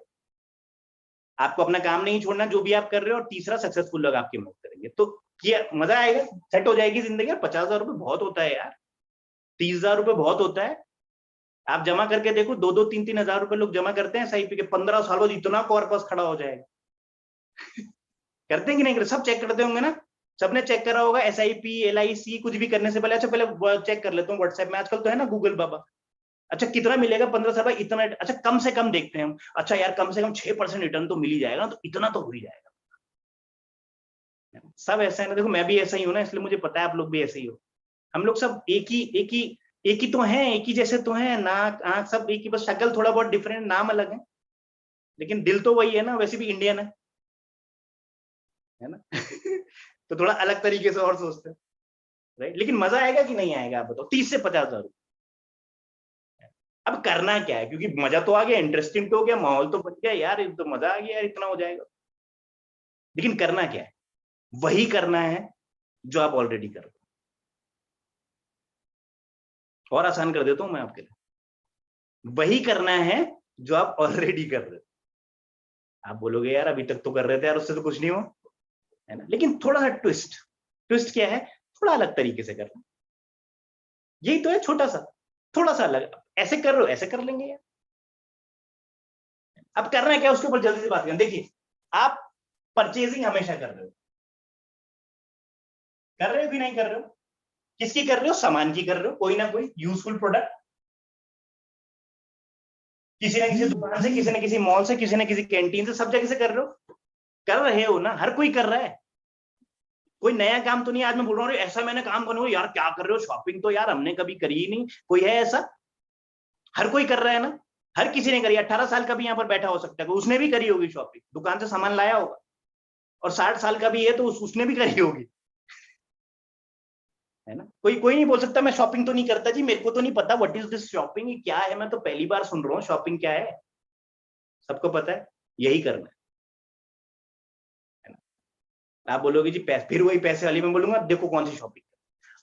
आपको अपना काम नहीं छोड़ना जो भी आप कर रहे हो, और तीसरा सक्सेसफुल लोग आपकी मदद करेंगे। तो ये मजा आएगा, सेट हो जाएगी जिंदगी। 50,000 रुपए बहुत होता है यार, 30,000 रुपए बहुत होता है। आप जमा करके देखो, 2-2, 3-3 हजार रुपए लोग जमा करते हैं एसआईपी के, 15 साल बाद इतना कॉर्पस खड़ा हो जाएगा। करते हैं कि नहीं करते? सब चेक करते होंगे ना, सबने चेक करा होगा एसआईपी, एलआईसी, कुछ भी करने से पहले अच्छा पहले चेक कर लेता हूँ व्हाट्सएप में, आजकल तो है ना गूगल बाबा, अच्छा कितना मिलेगा 15 साल बाद, इतना, अच्छा कम से कम देखते हैं हम, अच्छा यार कम से कम 6% रिटर्न तो मिल ही जाएगा ना, तो इतना तो हो ही जाएगा। सब ऐसा है ना, देखो मैं भी ऐसा ही हूं ना, इसलिए मुझे पता है आप लोग भी ऐसे ही हो। हम लोग सब एक ही तो हैं, एक ही जैसे तो हैं, नाक आंख सब एक ही, बस शक्ल थोड़ा बहुत डिफरेंट, नाम अलग है, लेकिन दिल तो वही है ना, वैसे भी इंडियन है ना? तो थोड़ा अलग तरीके से और सोचते हैं, राइट? लेकिन मजा आएगा कि नहीं आएगा आप बताओ, 30 से 50,000। अब करना क्या है, क्योंकि मजा तो आ गया, इंटरेस्टिंग तो हो गया, माहौल तो बन गया यार, तो मजा आ गया यार, इतना हो जाएगा। लेकिन करना क्या है? वही करना है जो आप ऑलरेडी कर रहे हो। और आसान कर देता हूं मैं आपके लिए, वही करना है जो आप ऑलरेडी कर रहे हो। आप बोलोगे यार अभी तक तो कर रहे थे यार, उससे तो कुछ नहीं हुआ, है ना? लेकिन थोड़ा सा ट्विस्ट, ट्विस्ट क्या है? थोड़ा अलग तरीके से करना, यही तो है, छोटा सा, थोड़ा सा अलग। ऐसे कर रहे हो, ऐसे कर लेंगे यार। अब करना है क्या, उसके ऊपर जल्दी से बात करें। देखिए आप परचेजिंग हमेशा कर रहे हो कि नहीं कर रहे हो? किसकी कर रहे हो? सामान की कर रहे हो, कोई ना कोई यूजफुल प्रोडक्ट, किसी ना किसी दुकान से, किसी ना किसी मॉल से, किसी ना किसी कैंटीन से, सब जगह से कर रहे हो। कर रहे हो ना, हर कोई कर रहा है, कोई नया काम तो नहीं। आज मैं बोल रहा हूँ ऐसा मैंने काम करूँ, यार क्या कर रहे हो, शॉपिंग तो यार हमने कभी करी ही नहीं, कोई है ऐसा? हर कोई कर रहा है ना, हर किसी ने करी। 18 साल का भी यहाँ पर बैठा हो सकता है, उसने भी करी होगी शॉपिंग, दुकान से सामान लाया होगा। और 60 साल का भी है तो उसने भी करी होगी, है ना? कोई कोई नहीं बोल सकता मैं शॉपिंग तो नहीं करता जी, मेरे को तो नहीं पता व्हाट इज दिस शॉपिंग, क्या है, मैं तो पहली बार सुन रहा हूँ शॉपिंग क्या है। सबको पता है, यही करना है ना? आप बोलोगे जी पैसे, फिर वही पैसे वाली, मैं बोलूंगा देखो कौन सी शॉपिंग।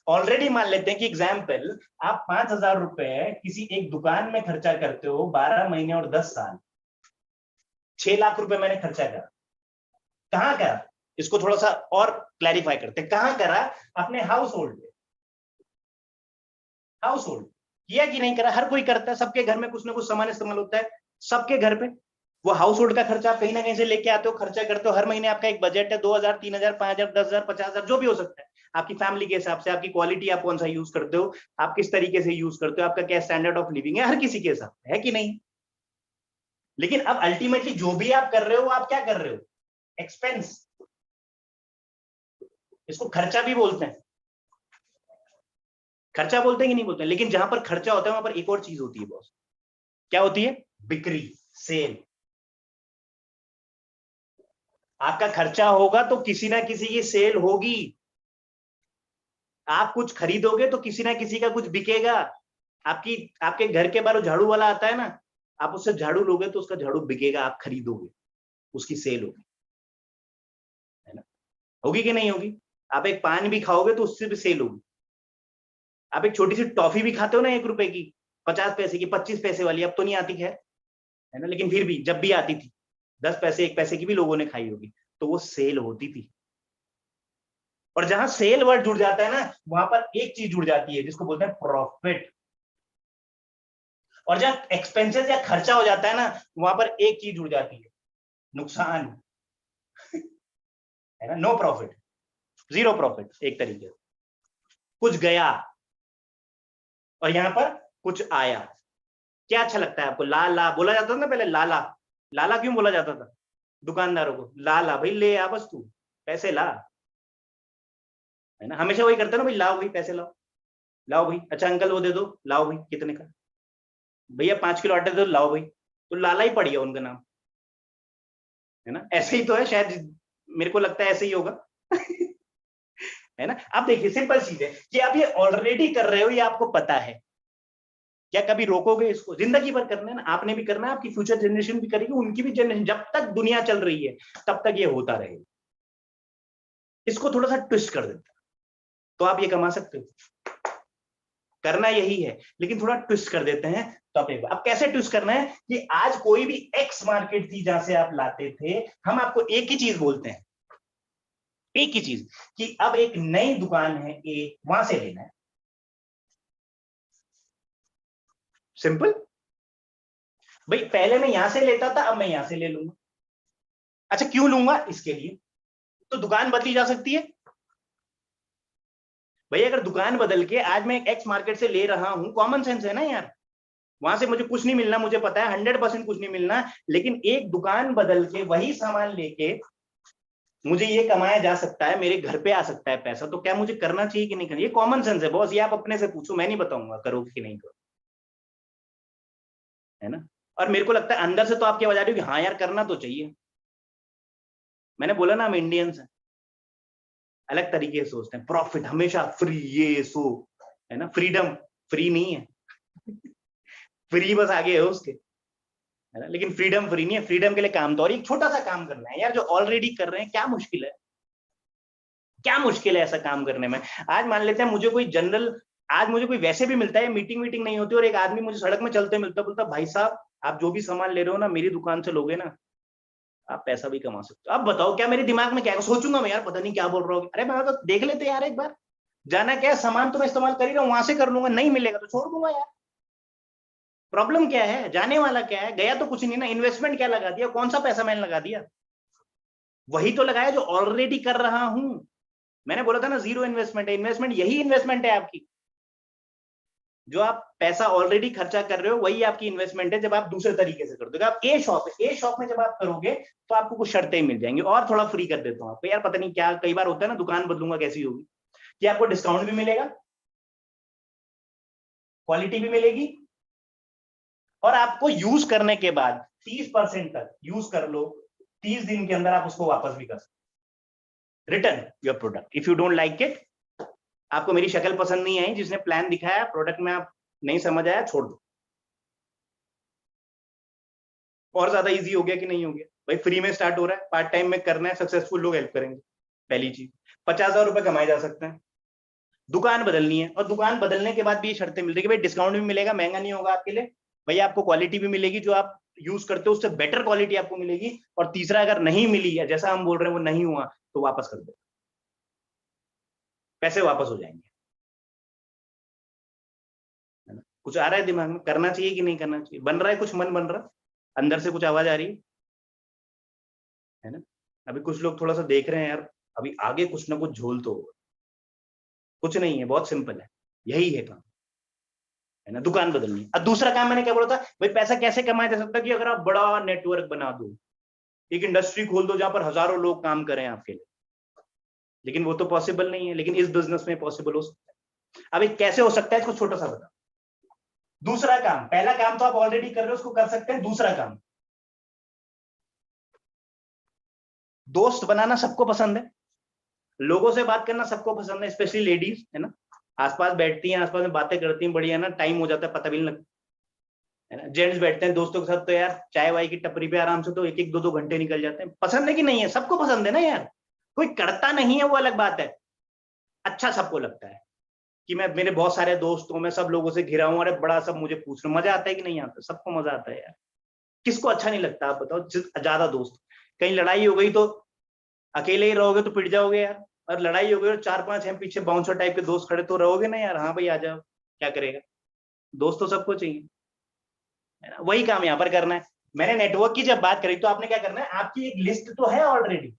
ऑलरेडी मान लेते हैं कि एग्जाम्पल, आप 5,000 रुपए किसी एक दुकान में खर्चा करते हो 12 महीने और 10 साल, 6 लाख रुपए मैंने खर्चा करा। कहाँ करा? इसको थोड़ा सा और क्लैरिफाई करते हैं, कहाँ करा? अपने हाउस होल्ड में। हाउस होल्ड किया कि नहीं करा? हर कोई करता है, सबके घर में कुछ ना कुछ सामान इस्तेमाल होता है, सबके घर पे। वो हाउस होल्ड का खर्चा आप कहीं ना कहीं से लेके आते हो, खर्चा करते हो, हर महीने आपका एक बजट है, 2,000, 3,000, 5,000, 10,000, 50,000, जो भी हो सकता है, आपकी फैमिली के हिसाब से, आपकी क्वालिटी आप कौन सा यूज करते हो, आप किस तरीके से यूज करते हो, आपका क्या स्टैंडर्ड ऑफ लिविंग है, हर किसी के हिसाब है कि नहीं? लेकिन अब अल्टीमेटली जो भी आप कर रहे हो आप क्या कर रहे हो, एक्सपेंस। इसको खर्चा भी बोलते हैं, खर्चा बोलते हैं कि नहीं बोलते हैं। लेकिन जहां पर खर्चा होता है वहां पर एक और चीज होती है बॉस, क्या होती है, बिक्री, सेल। आपका खर्चा होगा तो किसी ना किसी की सेल होगी, आप कुछ खरीदोगे तो किसी ना किसी का कुछ बिकेगा। आपके घर के बाहर झाड़ू वाला आता है ना, आप उससे झाड़ू लोगे तो उसका झाड़ू बिकेगा, आप खरीदोगे, उसकी सेल होगी, है ना, होगी कि नहीं होगी। आप एक पान भी खाओगे तो उससे भी सेल होगी। आप एक छोटी सी टॉफी भी खाते हो ना, 1 रुपए की, 50 पैसे की, 25 पैसे वाली, अब तो नहीं आती खैर, है ना, लेकिन फिर भी जब भी आती थी 10 पैसे 1 पैसे की भी लोगों ने खाई होगी, तो वो सेल होती थी। और जहां सेल वर्ड जुड़ जाता है ना, वहां पर एक चीज जुड़ जाती है जिसको बोलते हैं प्रॉफिट। और जहां एक्सपेंसेस या खर्चा हो जाता है ना, वहां पर एक चीज जुड़ जाती है, नुकसान, है ना, नो प्रॉफिट, जीरो प्रॉफिट। एक तरीके से कुछ गया और यहां पर कुछ आया। क्या अच्छा लगता है आपको, ला ला बोला जाता था ना पहले, लाला, लाला क्यों बोला जाता था दुकानदारों को, लाला भाई ले आ बस तू, पैसे ला, है ना, हमेशा वही करता ना भाई, लाओ भाई पैसे लाओ, लाओ भाई, अच्छा अंकल वो दे दो, लाओ भाई कितने का, भैया 5 किलो आटा दे दो, लाओ भाई। तो लाला ही पड़ गया उनका नाम, है ना, ऐसे ही तो है शायद, मेरे को लगता है ऐसे ही होगा। है ना। अब देखिए सिंपल चीज है कि आप ये ऑलरेडी कर रहे हो, ये आपको पता है, क्या कभी रोकोगे इसको, जिंदगी भर करना है ना, आपने भी करना है, आपकी फ्यूचर जनरेशन भी करेगी, उनकी भी जनरेशन, जब तक दुनिया चल रही है तब तक ये होता रहेगा। इसको थोड़ा सा ट्विस्ट कर देता तो आप ये कमा सकते हो, करना यही है, लेकिन थोड़ा ट्विस्ट कर देते हैं तो आप अब कैसे ट्विस्ट करना है कि आज कोई भी एक्स मार्केट थी जहां से आप लाते थे, हम आपको एक ही चीज बोलते हैं, एक ही चीज, कि अब एक नई दुकान है ए, वहां से लेना है, सिंपल। भाई पहले मैं यहां से लेता था, अब मैं यहां से ले लूंगा। अच्छा क्यों लूंगा, इसके लिए तो दुकान बदली जा सकती है। भाई अगर दुकान बदल के आज मैं एक एक्स मार्केट से ले रहा हूं, कॉमन सेंस है ना यार, वहां से मुझे कुछ नहीं मिलना, मुझे पता है 100% कुछ नहीं मिलना, लेकिन एक दुकान बदल के वही सामान लेके मुझे ये कमाया जा सकता है, मेरे घर पे आ सकता है पैसा, तो क्या मुझे करना चाहिए कि नहीं करना, ये कॉमन सेंस है बॉस, ये आप अपने से पूछो, मैं नहीं बताऊंगा करोगे कि नहीं करो, है ना। और मेरे को लगता है अंदर से तो आपकी आवाज आ रही है कि हाँ यार करना तो चाहिए। मैंने बोला ना हम इंडियंस हैं, अलग तरीके से सोचते हैं, प्रॉफिट हमेशा फ्री, ये सो, है ना, फ्रीडम फ्री नहीं है। फ्री बस आगे है उसके, है ना, लेकिन फ्रीडम फ्री नहीं है, फ्रीडम के लिए काम तो, और एक छोटा सा काम करना है यार, जो ऑलरेडी कर रहे हैं, क्या मुश्किल है, क्या मुश्किल है ऐसा काम करने में। आज मान लेते हैं मुझे कोई जनरल, आज मुझे कोई वैसे भी मिलता है, मीटिंग वीटिंग नहीं होती, और एक आदमी मुझे सड़क में चलते मिलता, बोलता भाई साहब आप जो भी सामान ले रहे हो ना, मेरी दुकान से लोगे ना, आप पैसा भी कमा सकते हो। अब बताओ क्या मेरे दिमाग में क्या है, सोचूंगा मैं यार पता नहीं क्या बोल रहा हूँ, अरे मैं तो देख लेते यार एक बार, जाना क्या है, सामान तो मैं इस्तेमाल कर ही रहा हूँ, वहां से कर लूंगा, नहीं मिलेगा तो छोड़ दूंगा यार, प्रॉब्लम क्या है, जाने वाला क्या है, गया तो कुछ नहीं ना, इन्वेस्टमेंट क्या लगा दिया, कौन सा पैसा मैंने लगा दिया, वही तो लगाया जो ऑलरेडी कर रहा हूं। मैंने बोला था ना जीरो इन्वेस्टमेंट है, इन्वेस्टमेंट यही इन्वेस्टमेंट है आपकी, जो आप पैसा ऑलरेडी खर्चा कर रहे हो वही आपकी इन्वेस्टमेंट है, जब आप दूसरे तरीके से कर दोगे। आप ए शॉप है, ए शॉप में जब आप करोगे तो आपको कुछ शर्तें मिल जाएंगी, और थोड़ा फ्री कर देता हूँ आपको यार, पता नहीं क्या कई बार होता है ना, दुकान बदलूंगा कैसी होगी, कि आपको डिस्काउंट भी मिलेगा, क्वालिटी भी मिलेगी, और आपको यूज करने के बाद 30% तक यूज कर लो, 30 दिन के अंदर आप उसको वापस भी कर सकते, return your product if you don't like it, आपको मेरी शक्ल पसंद नहीं आई, जिसने प्लान दिखाया प्रोडक्ट में आप नहीं समझ आया, छोड़ दो। और ज्यादा इजी हो गया कि नहीं हो गया भाई, फ्री में स्टार्ट हो रहा है, पार्ट टाइम में करना है, सक्सेसफुल लोग हेल्प करेंगे। पहली चीज, 50,000 रुपए कमाए जा सकते हैं, दुकान बदलनी है, और दुकान बदलने के बाद भी ये शर्तें मिल रही है, भाई डिस्काउंट भी मिलेगा, महंगा नहीं होगा आपके लिए, भैया आपको क्वालिटी भी मिलेगी, जो आप यूज करते हो उससे बेटर क्वालिटी आपको मिलेगी, और तीसरा अगर नहीं मिली है जैसा हम बोल रहे हैं वो नहीं हुआ तो वापस कर दो, पैसे वापस हो जाएंगे, है ना। कुछ आ रहा है दिमाग में, करना चाहिए कि नहीं करना चाहिए, बन रहा है कुछ, मन बन रहा है, अंदर से कुछ आवाज आ रही है ना। अभी कुछ लोग थोड़ा सा देख रहे हैं यार, अभी आगे कुछ ना कुछ झोल तो होगा, कुछ नहीं है, बहुत सिंपल है, यही है काम, है ना, दुकान बदलनी है। अब दूसरा काम मैंने क्या बोला था भाई, पैसा कैसे कमाया जा सकता है कि अगर आप बड़ा नेटवर्क बना दो, एक इंडस्ट्री खोल दो जहां पर हजारों लोग काम करें आपके लिए, लेकिन वो तो पॉसिबल नहीं है, लेकिन इस बिजनेस में पॉसिबल हो सकता है। अब ये कैसे हो सकता है इसको छोटा सा बता। दूसरा काम, पहला काम तो आप ऑलरेडी कर रहे हो, उसको कर सकते हैं। दूसरा काम, दोस्त बनाना सबको पसंद है, लोगों से बात करना सबको पसंद है, स्पेशली लेडीज, है ना, आसपास बैठती हैं, आसपास में बातें करती हैं, बढ़िया ना, टाइम हो जाता है पता भी नहीं लगता, है ना। जेंट्स बैठते हैं दोस्तों के साथ तो यार चाय वाय की टपरी पे आराम से तो एक एक दो दो घंटे निकल जाते हैं। पसंद है कि नहीं है, सबको पसंद है ना यार, कोई करता नहीं है वो अलग बात है, अच्छा सबको लगता है कि मैं, मेरे बहुत सारे दोस्त हूं, मैं सब लोगों से घिरा हूं, अरे बड़ा सब मुझे पूछ रहे, मजा आता है कि नहीं आता, सबको मजा आता है यार, किसको अच्छा नहीं लगता आप बताओ। ज्यादा दोस्त, कहीं लड़ाई हो गई तो अकेले ही रहोगे तो पिट जाओगे यार, और लड़ाई हो गई और 4-5 हैं पीछे बाउंसर टाइप के दोस्त खड़े तो रहोगे ना यार, हाँ भाई आ जाओ, क्या करेगा, दोस्त तो सबको चाहिए, है ना। वही काम यहाँ पर करना है। मैंने नेटवर्क की जब बात करी तो आपने क्या करना है, आपकी एक लिस्ट तो है ऑलरेडी,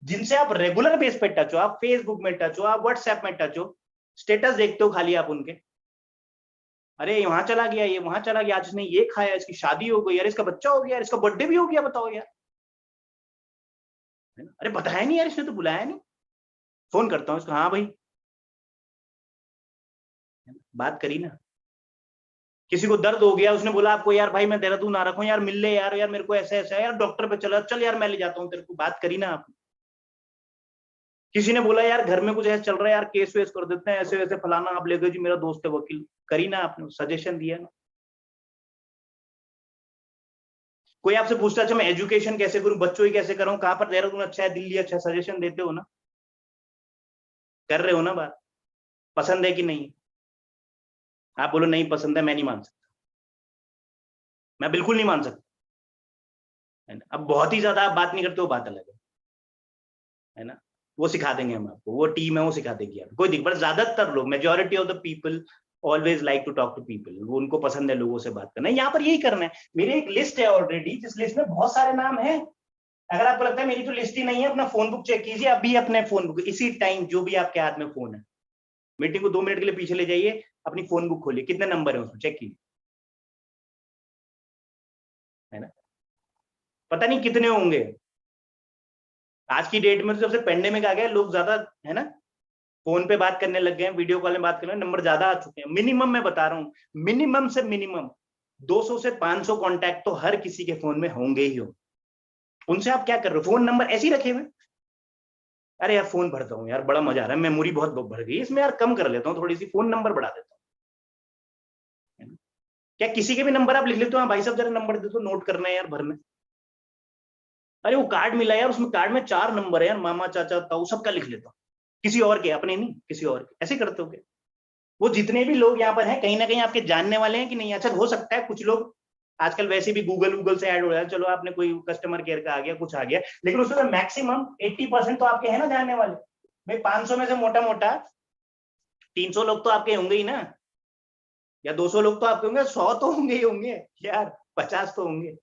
जिनसे आप रेगुलर बेस पे टच हो, आप फेसबुक में टच हो, आप व्हाट्सएप में टच हो, स्टेटस देखते हो खाली आप उनके, अरे वहां चला गया, ये वहां चला गया, आज इसने ये खाया, इसकी शादी हो गई यार, इसका बच्चा हो गया यार, इसका बर्थडे भी हो गया, बताओ यार, है ना? अरे बताया नहीं यार, इसने तो बुलाया नहीं, फोन करता हूँ इसको, हाँ भाई, बात करी ना। किसी को दर्द हो गया, उसने बोला आपको यार भाई मैं देहरादून आ रखा हूँ यार, मिल ले यार, यार मेरे को ऐसा ऐसा है यार, डॉक्टर पे चला, चल यार मैं ले जाता हूँ तेरे को, बात करी ना आप। किसी ने बोला यार घर में कुछ ऐसा चल रहा है यार, केस वेस कर देते हैं, ऐसे वैसे फलाना, आप ले गए जी, मेरा दोस्त है वकील, करी ना आपने, सजेशन दिया ना। कोई आपसे पूछता अच्छा मैं एजुकेशन कैसे करूं, बच्चों की कैसे करूं, कहां पर देहरादून अच्छा है, दिल्ली अच्छा है, सजेशन देते हो ना, कर रहे हो ना बात, पसंद है कि नहीं। आप बोलो नहीं पसंद है, मैं नहीं मान सकता, मैं बिल्कुल नहीं मान सकता, है ना। अब बहुत ही ज्यादा आप बात नहीं करते हो, बात अलग है ना, वो सिखा देंगे हम आपको, वो टीम है वो सिखा देगी आप, कोई दिक्कत, ज्यादातर लोग, majority of the people always like to talk to people, वो उनको पसंद है लोगों से बात करना, यहाँ पर यही करना है। मेरी एक लिस्ट है ऑलरेडी, जिस लिस्ट में बहुत सारे नाम है, अगर आपको लगता है मेरी तो लिस्ट ही नहीं है, अपना फोन बुक चेक कीजिए अभी, अपने फोन बुक इसी टाइम, जो भी आपके हाथ में फोन है, मीटिंग को 2 मिनट के लिए पीछे ले जाइए, अपनी फोन बुक खोलिए, कितने नंबर है उसमें चेक कीजिए, है ना, पता नहीं कितने होंगे। आज की डेट में तो जब से पेंडेमिक आ गया, लोग ज्यादा, है ना, फोन पे बात करने लग गए हैं, वीडियो कॉल में बात करने, नंबर ज्यादा आ चुके हैं। मिनिमम मैं बता रहा हूँ, मिनिमम से मिनिमम 200 से 500 कॉन्टैक्ट तो हर किसी के फोन में होंगे ही हो। उनसे आप क्या कर रहे हो, फोन नंबर ऐसे ही रखे हुए, अरे यार फोन भरता हूँ यार, बड़ा मजा आ रहा है, मेमोरी बहुत भर गई इसमें यार, कम कर लेता हूँ थोड़ी सी, फोन नंबर बढ़ा देता हूँ। क्या किसी के भी नंबर आप लिख लेते हो, हाँ भाई साहब जरा नंबर दे दो, नोट करना है यार भरना, अरे वो कार्ड मिला यार, उसमें कार्ड में 4 नंबर है यार, मामा चाचा ताऊ सबका लिख लेता हूँ, किसी और के, अपने नहीं, किसी और के, ऐसे करते हो क्या। वो जितने भी लोग यहाँ पर हैं कहीं ना कहीं आपके जानने वाले हैं कि नहीं, अच्छा हो सकता है कुछ लोग आजकल वैसे भी गूगल से ऐड हो रहा है, चलो आपने कोई कस्टमर केयर का आ गया, कुछ आ गया, लेकिन उसमें मैक्सिमम 80% तो आपके हैं ना जानने वाले। भाई 500 में से मोटा मोटा 300 लोग तो आपके होंगे ही ना, या 200 लोग तो आपके होंगे, 100 तो होंगे ही होंगे यार, 50 तो होंगे।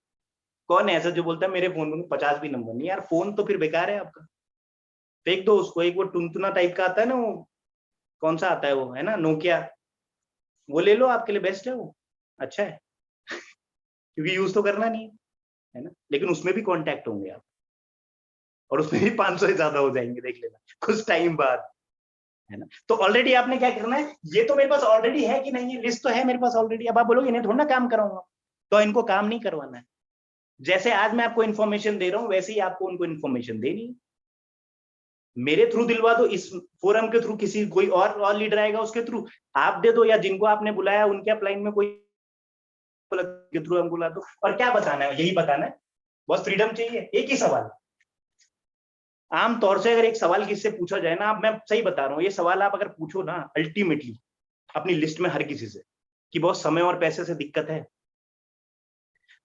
कौन है ऐसा जो बोलता है मेरे फोन में 50 भी नंबर नहीं, यार फोन तो फिर बेकार है आपका, फेंक दो उसको। एक वो टुनटुना टाइप का आता है ना, वो कौन सा आता है वो, है ना, नोकिया, वो ले लो, आपके लिए बेस्ट है वो, अच्छा है, क्योंकि यूज तो करना नहीं है ना, लेकिन उसमें भी कांटेक्ट होंगे आप, और उसमें भी 500 से ज्यादा हो जाएंगे, देख लेना कुछ टाइम बाद, है ना। तो ऑलरेडी आपने क्या करना है, ये तो मेरे पास ऑलरेडी है कि नहीं है, लिस्ट तो है मेरे पास ऑलरेडी। अब आप बोलोगे इन्हें थोड़ा ना काम कराऊंगा, तो इनको काम नहीं करवाना है, जैसे आज मैं आपको इन्फॉर्मेशन दे रहा हूं वैसे ही आपको उनको इन्फॉर्मेशन देनी है। मेरे थ्रू दिलवा दो, इस फोरम के थ्रू किसी कोई और लीडर आएगा उसके थ्रू आप दे दो, या जिनको आपने बुलाया उनके अपलाइन में कोई के थ्रू हम बुला दो, और क्या बताना है, यही बताना है, बस फ्रीडम चाहिए। एक ही सवाल, आम तौर से अगर एक सवाल किससे पूछा जाए ना, मैं सही बता रहा हूँ, ये सवाल आप अगर पूछो ना अल्टीमेटली अपनी लिस्ट में हर किसी से कि बहुत समय और पैसे से दिक्कत है,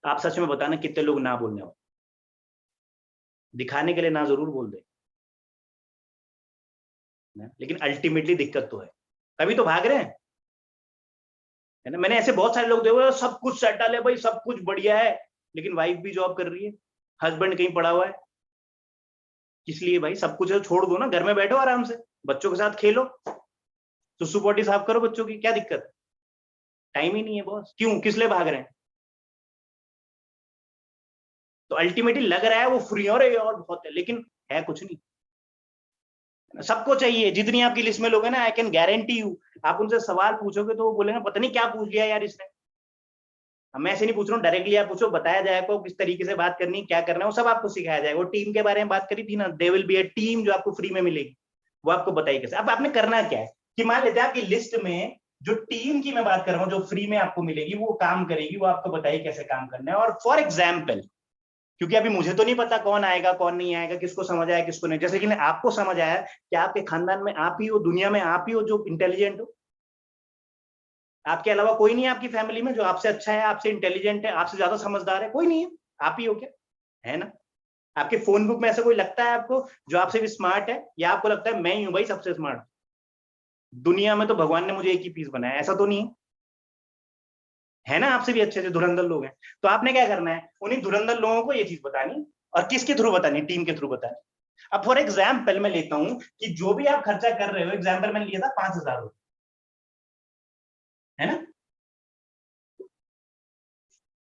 तो आप सच में बताना कितने लोग ना बोलने हो, दिखाने के लिए ना जरूर बोल दे, लेकिन अल्टीमेटली दिक्कत तो है, तभी तो भाग रहे हैं, है ना। मैंने ऐसे बहुत सारे लोग देखो, सब कुछ सेटल है भाई, सब कुछ बढ़िया है, लेकिन वाइफ भी जॉब कर रही है, हस्बैंड कहीं पड़ा हुआ है, किस लिए भाई, सब कुछ है छोड़ दो ना, घर में बैठो आराम से, बच्चों के साथ खेलो, सुसु पोटी साफ करो बच्चों की, क्या दिक्कत है, टाइम ही नहीं है बॉस। क्यों, किस लिए भाग रहे हैं? तो अल्टीमेटली लग रहा है वो फ्री और बहुत है, लेकिन है कुछ नहीं। सबको चाहिए, जितनी आपकी लिस्ट में लोग हैं ना, आई कैन गारंटी यू, आप उनसे सवाल पूछोगे तो वो बोलेंगे पता नहीं क्या पूछ लिया यार इसने। मैं ऐसे नहीं पूछ रहा हूँ, डायरेक्टली आप पूछो, बताया जाएगा किस तरीके से बात करनी, क्या करना है, वो सब आपको सिखाया जाएगा। वो टीम के बारे में बात करी थी ना, they will be a team जो आपको फ्री में मिलेगी, वो आपको बताइए कैसे। अब आपने करना क्या है कि मान लेते हैं आपकी लिस्ट में जो टीम की मैं बात कर रहा हूँ, जो फ्री में आपको मिलेगी, वो काम करेगी, वो आपको बताइए कैसे काम करना है। और फॉर एग्जाम्पल, क्योंकि अभी मुझे तो नहीं पता कौन आएगा कौन नहीं आएगा, किसको समझ आया किसको नहीं, जैसे कि आपको समझ आया कि आपके खानदान में आप ही हो, दुनिया में आप ही हो जो इंटेलिजेंट हो, आपके अलावा कोई नहीं है आपकी फैमिली में जो आपसे अच्छा है, आपसे इंटेलिजेंट है, आपसे ज्यादा समझदार है, कोई नहीं है, आप ही हो क्या? है ना? आपके फोन बुक में ऐसा कोई लगता है आपको जो आपसे भी स्मार्ट है, या आपको लगता है मैं ही हूं भाई सबसे स्मार्ट दुनिया में, तो भगवान ने मुझे एक ही पीस बनाया, ऐसा तो नहीं है? है ना? आपसे भी अच्छे अच्छे धुरंधर लोग हैं। तो आपने क्या करना है, उन्हीं धुरंधर लोगों को ये चीज बतानी, और किसके थ्रू बतानी? टीम के थ्रू बतानी। अब फॉर एग्जाम्पल मैं लेता हूं कि जो भी आप खर्चा कर रहे हो, एग्जाम्पल मैंने लिया था 5,000 रुपए, है ना?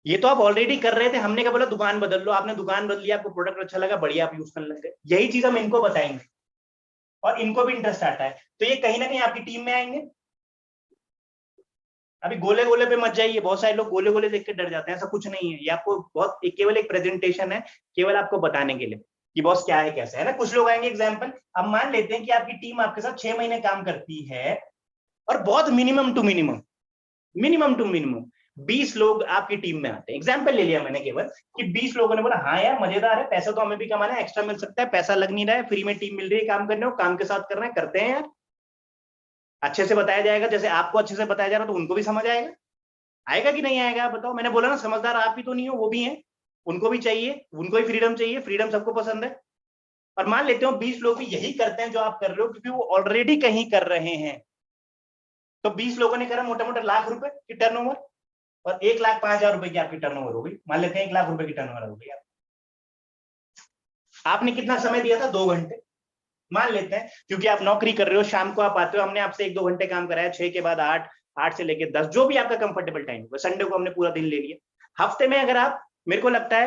ये तो आप ऑलरेडी कर रहे थे, हमने क्या बोला दुकान बदल लो, आपने दुकान बदल लिया, आपको प्रोडक्ट अच्छा लगा, बढ़िया, आप यूज करने लग गए। यही चीज हम इनको बताएंगे और इनको भी इंटरेस्ट आता है, तो ये कहीं ना कहीं आपकी टीम में आएंगे। अभी गोले गोले पे मत जाइए, बहुत सारे लोग गोले गोले देख के डर जाते हैं, ऐसा कुछ नहीं है। ये आपको बहुत केवल एक प्रेजेंटेशन है, केवल आपको बताने के लिए कि बॉस क्या है कैसे है ना। कुछ लोग आएंगे, एग्जाम्पल अब मान लेते हैं कि आपकी टीम आपके साथ 6 महीने काम करती है, और बहुत मिनिमम टू मिनिमम 20 लोग आपकी टीम में आते हैं। एग्जाम्पल ले लिया मैंने केवल कि 20 लोगों ने बोला हाँ यार मजेदार है, पैसा तो हमें भी कमाना है, एक्स्ट्रा मिल सकता है, पैसा लग नहीं रहा है, फ्री में टीम मिल रही है काम करने को, काम के साथ करना है, करते हैं यार। अच्छे से बताया जाएगा, जैसे आपको अच्छे से बताया जा रहा है, तो उनको भी समझ आएगा। आएगा कि नहीं आएगा आप बताओ? मैंने बोला ना, समझदार आप ही तो नहीं हो, वो भी हैं, उनको भी चाहिए, उनको भी फ्रीडम चाहिए, फ्रीडम सबको पसंद है। और मान लेते हो 20 लोग भी यही करते हैं जो आप कर रहे हो, क्योंकि वो ऑलरेडी कहीं कर रहे हैं। तो 20 लोगों ने करा मोटा मोटा लाख रुपए की टर्नओवर, और 1,05,000 रुपए की आपकी टर्नओवर हो गई। मान लेते हैं 1,00,000 रुपए की टर्नओवर हो गई। आपने कितना समय दिया था? 2 घंटे मान लेते हैं, क्योंकि आप नौकरी कर रहे हो, शाम को आप आते हो, हमने आपसे 1-2 घंटे काम कराया, 6 के बाद 8, 8 से लेके 10, जो भी आपका कंफर्टेबल टाइम होगा। संडे को हमने पूरा दिन ले लिया। हफ्ते में अगर आप, मेरे को लगता है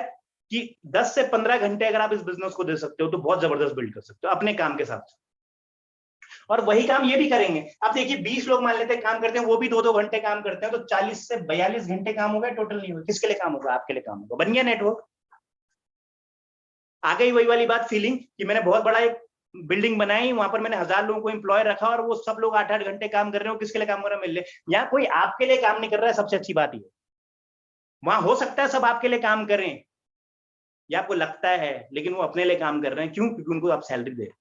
कि 10 से 15 घंटे अगर आप इस बिजनेस को दे सकते हो, तो बहुत जबरदस्त बिल्ड कर सकते हो अपने काम के साथ। और वही काम ये भी करेंगे। अब देखिए 20 लोग मान लेते हैं काम करते हैं, वो भी 2-2 घंटे काम करते हैं, तो 40 से 42 घंटे काम हो गया टोटल। नहीं होगा, किसके लिए काम होगा? आपके लिए काम होगा, बन गया नेटवर्क। आ गई वही वाली बात, फीलिंग कि मैंने बहुत बड़ा एक बिल्डिंग बनाई, वहां पर मैंने 1000 लोगों को एम्प्लॉय रखा, और वो सब लोग 8-8 घंटे काम कर रहे हो, किसके लिए काम कर रहे हो? मिल रहे। यहाँ कोई आपके लिए काम नहीं कर रहा है, सबसे अच्छी बात ये। वहां हो सकता है सब आपके लिए काम करें, या आपको लगता है, लेकिन वो अपने लिए काम कर रहे हैं। क्यों? क्योंकि उनको आप सैलरी दे रहे हैं।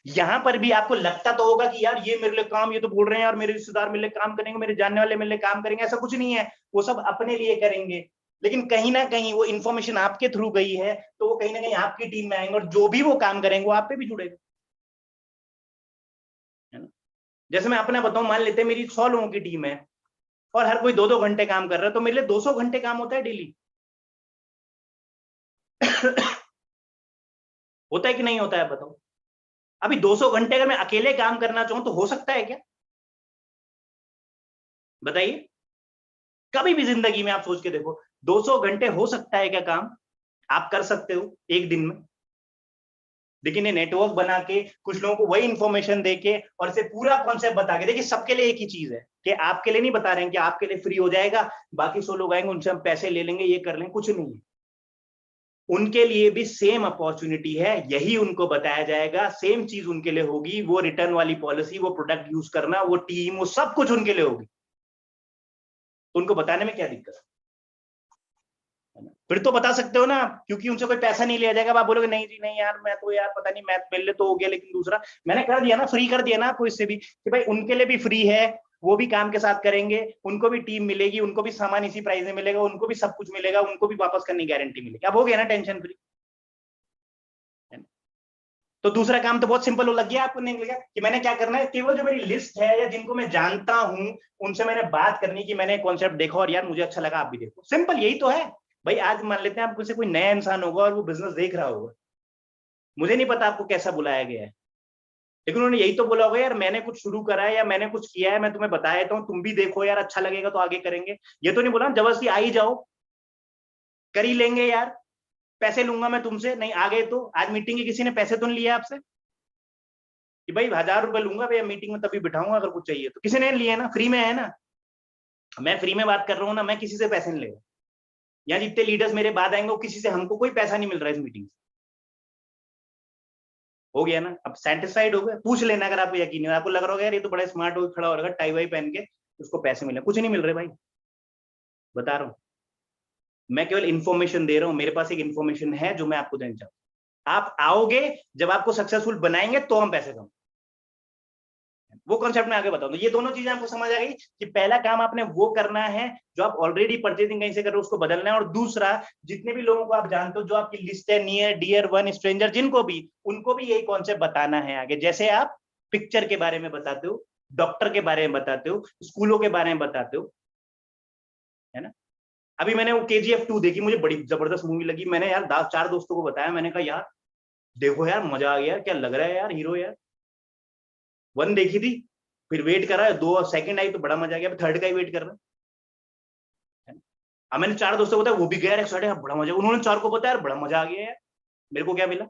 यहां पर भी आपको लगता तो होगा कि यार ये मेरे लिए काम, ये तो बोल रहे हैं यार मेरे रिश्तेदार मेरे लिए काम करेंगे, मेरे जानने वाले मेरे लिए काम करेंगे, ऐसा कुछ नहीं है, वो सब अपने लिए करेंगे। लेकिन कहीं ना कहीं वो इन्फॉर्मेशन आपके थ्रू गई है, तो वो कहीं ना कहीं आपकी टीम में आएंगे, और जो भी वो काम करेंगे वो आप पे भी जुड़ेगा, है ना? जैसे मैं अपना बताऊं, मान लेते हैं मेरी 100 लोगों की टीम है, और हर कोई 2-2 घंटे काम कर रहा है, तो मेरे लिए 200 घंटे काम होता है डेली। होता है कि नहीं होता है बताओ? अभी 200 घंटे अगर मैं अकेले काम करना चाहूं तो हो सकता है क्या? बताइए, कभी भी जिंदगी में आप सोच के देखो, 200 घंटे हो सकता है क्या काम? आप कर सकते हो एक दिन में। लेकिन ये नेटवर्क बना के, कुछ लोगों को वही इंफॉर्मेशन देके, और इसे पूरा कॉन्सेप्ट बता के, देखिए सबके लिए एक ही चीज है कि आपके लिए नहीं बता रहे हैं कि आपके लिए फ्री हो जाएगा, बाकी 100 लोग आएंगे उनसे हम पैसे ले लेंगे, ये कर लेंगे, कुछ नहीं है। उनके लिए भी सेम अपॉर्चुनिटी है, यही उनको बताया जाएगा, सेम चीज उनके लिए होगी, वो रिटर्न वाली पॉलिसी, वो प्रोडक्ट यूज करना, वो टीम, वो सब कुछ उनके लिए होगी। तो उनको बताने में क्या दिक्कत है? फिर तो बता सकते हो ना आप, क्योंकि उनसे कोई पैसा नहीं लिया जाएगा। आप बोलोगे नहीं जी नहीं यार, मैं तो यार पता नहीं, मैथ मेरे लिए तो हो गया, लेकिन दूसरा मैंने कर दिया ना, फ्री कर दिया ना आपको इससे भी, कि भाई उनके लिए भी फ्री है, वो भी काम के साथ करेंगे, उनको भी टीम मिलेगी, उनको भी सामान इसी प्राइस में मिलेगा, उनको भी सब कुछ मिलेगा, उनको भी वापस करने की गारंटी मिलेगी। अब हो गया ना टेंशन फ्री। तो दूसरा काम तो बहुत सिंपल हो लग गया आपको, नहीं लगा कि मैंने क्या करना है, केवल जो मेरी लिस्ट है या जिनको मैं जानता हूं उनसे मैंने बात करनी कि मैंने कॉन्सेप्ट देखा और यार मुझे अच्छा लगा, आप भी देखो। सिंपल यही तो है भाई। आज मान लेते हैं आपको से कोई नया इंसान होगा और वो बिजनेस देख रहा होगा, मुझे नहीं पता आपको कैसा बुलाया गया है, लेकिन उन्होंने यही तो बोला होगा यार मैंने कुछ शुरू करा है या मैंने कुछ किया है, मैं तुम्हें बता देता हूँ, तुम भी देखो यार, अच्छा लगेगा तो आगे करेंगे। ये तो नहीं बोला जबरदस्ती आ ही जाओ, कर ही लेंगे यार, पैसे लूंगा मैं तुमसे, नहीं आ गए तो। आज मीटिंग की किसी ने पैसे तो नहीं लिया आपसे कि भाई 1000 रुपए लूंगा भैया मीटिंग में, तभी बिठाऊंगा अगर कुछ चाहिए तो? किसी ने लिए ना, फ्री में है ना। मैं फ्री में बात कर रहा हूँ ना, मैं किसी से पैसे नहीं ले रहा। यहाँ जितने लीडर्स मेरे बाद आएंगे वो किसी से, हमको कोई पैसा नहीं मिल रहा है इस मीटिंग से। हो गया ना, अब सेटिस्फाइड हो गए? पूछ लेना अगर आपको यकीन है, आपको लग रहा होगा यार ये तो बड़ा स्मार्ट हो खड़ा हो रहा है टाई वाई पहन के, उसको पैसे मिले। कुछ नहीं मिल रहे भाई, बता रहा हूँ। मैं केवल इन्फॉर्मेशन दे रहा हूँ, मेरे पास एक इन्फॉर्मेशन है जो मैं आपको देना चाहता हूँ। आप आओगे, जब आपको सक्सेसफुल बनाएंगे तो हम पैसे कमाएंगे। वो कॉन्सेप्ट में आगे बताऊंगा। ये दोनों चीजें आपको समझ आ गई कि पहला काम आपने वो करना है जो आप ऑलरेडी परचेजिंग कहीं से कर रहे हो, उसको बदलना है। और दूसरा, जितने भी लोगों को आप जानते हो जो आपकी लिस्ट है, नियर डियर वन स्ट्रेंजर, जिनको भी, उनको भी यही कॉन्सेप्ट बताना है आगे। जैसे आप पिक्चर के बारे में बताते हो, डॉक्टर के बारे में बताते हो, स्कूलों के बारे में बताते हो, है ना। अभी मैंने वो KGF 2 देखी, मुझे बड़ी जबरदस्त मूवी लगी। मैंने यार 4 दोस्तों को बताया, मैंने कहा यार देखो यार मजा आ गया, क्या लग रहा है यार हीरो यार। 1 देखी थी, फिर वेट करा, 2 सेकंड आई तो बड़ा मजा आ गया, 3rd का ही वेट कर रहा है। अब मैंने 4 दोस्तों को बताया, वो भी गया यार एक्साइटेड, बड़ा मजा। उन्होंने 4 को बताया यार बड़ा मजा आ गया यार। मेरे को क्या मिला?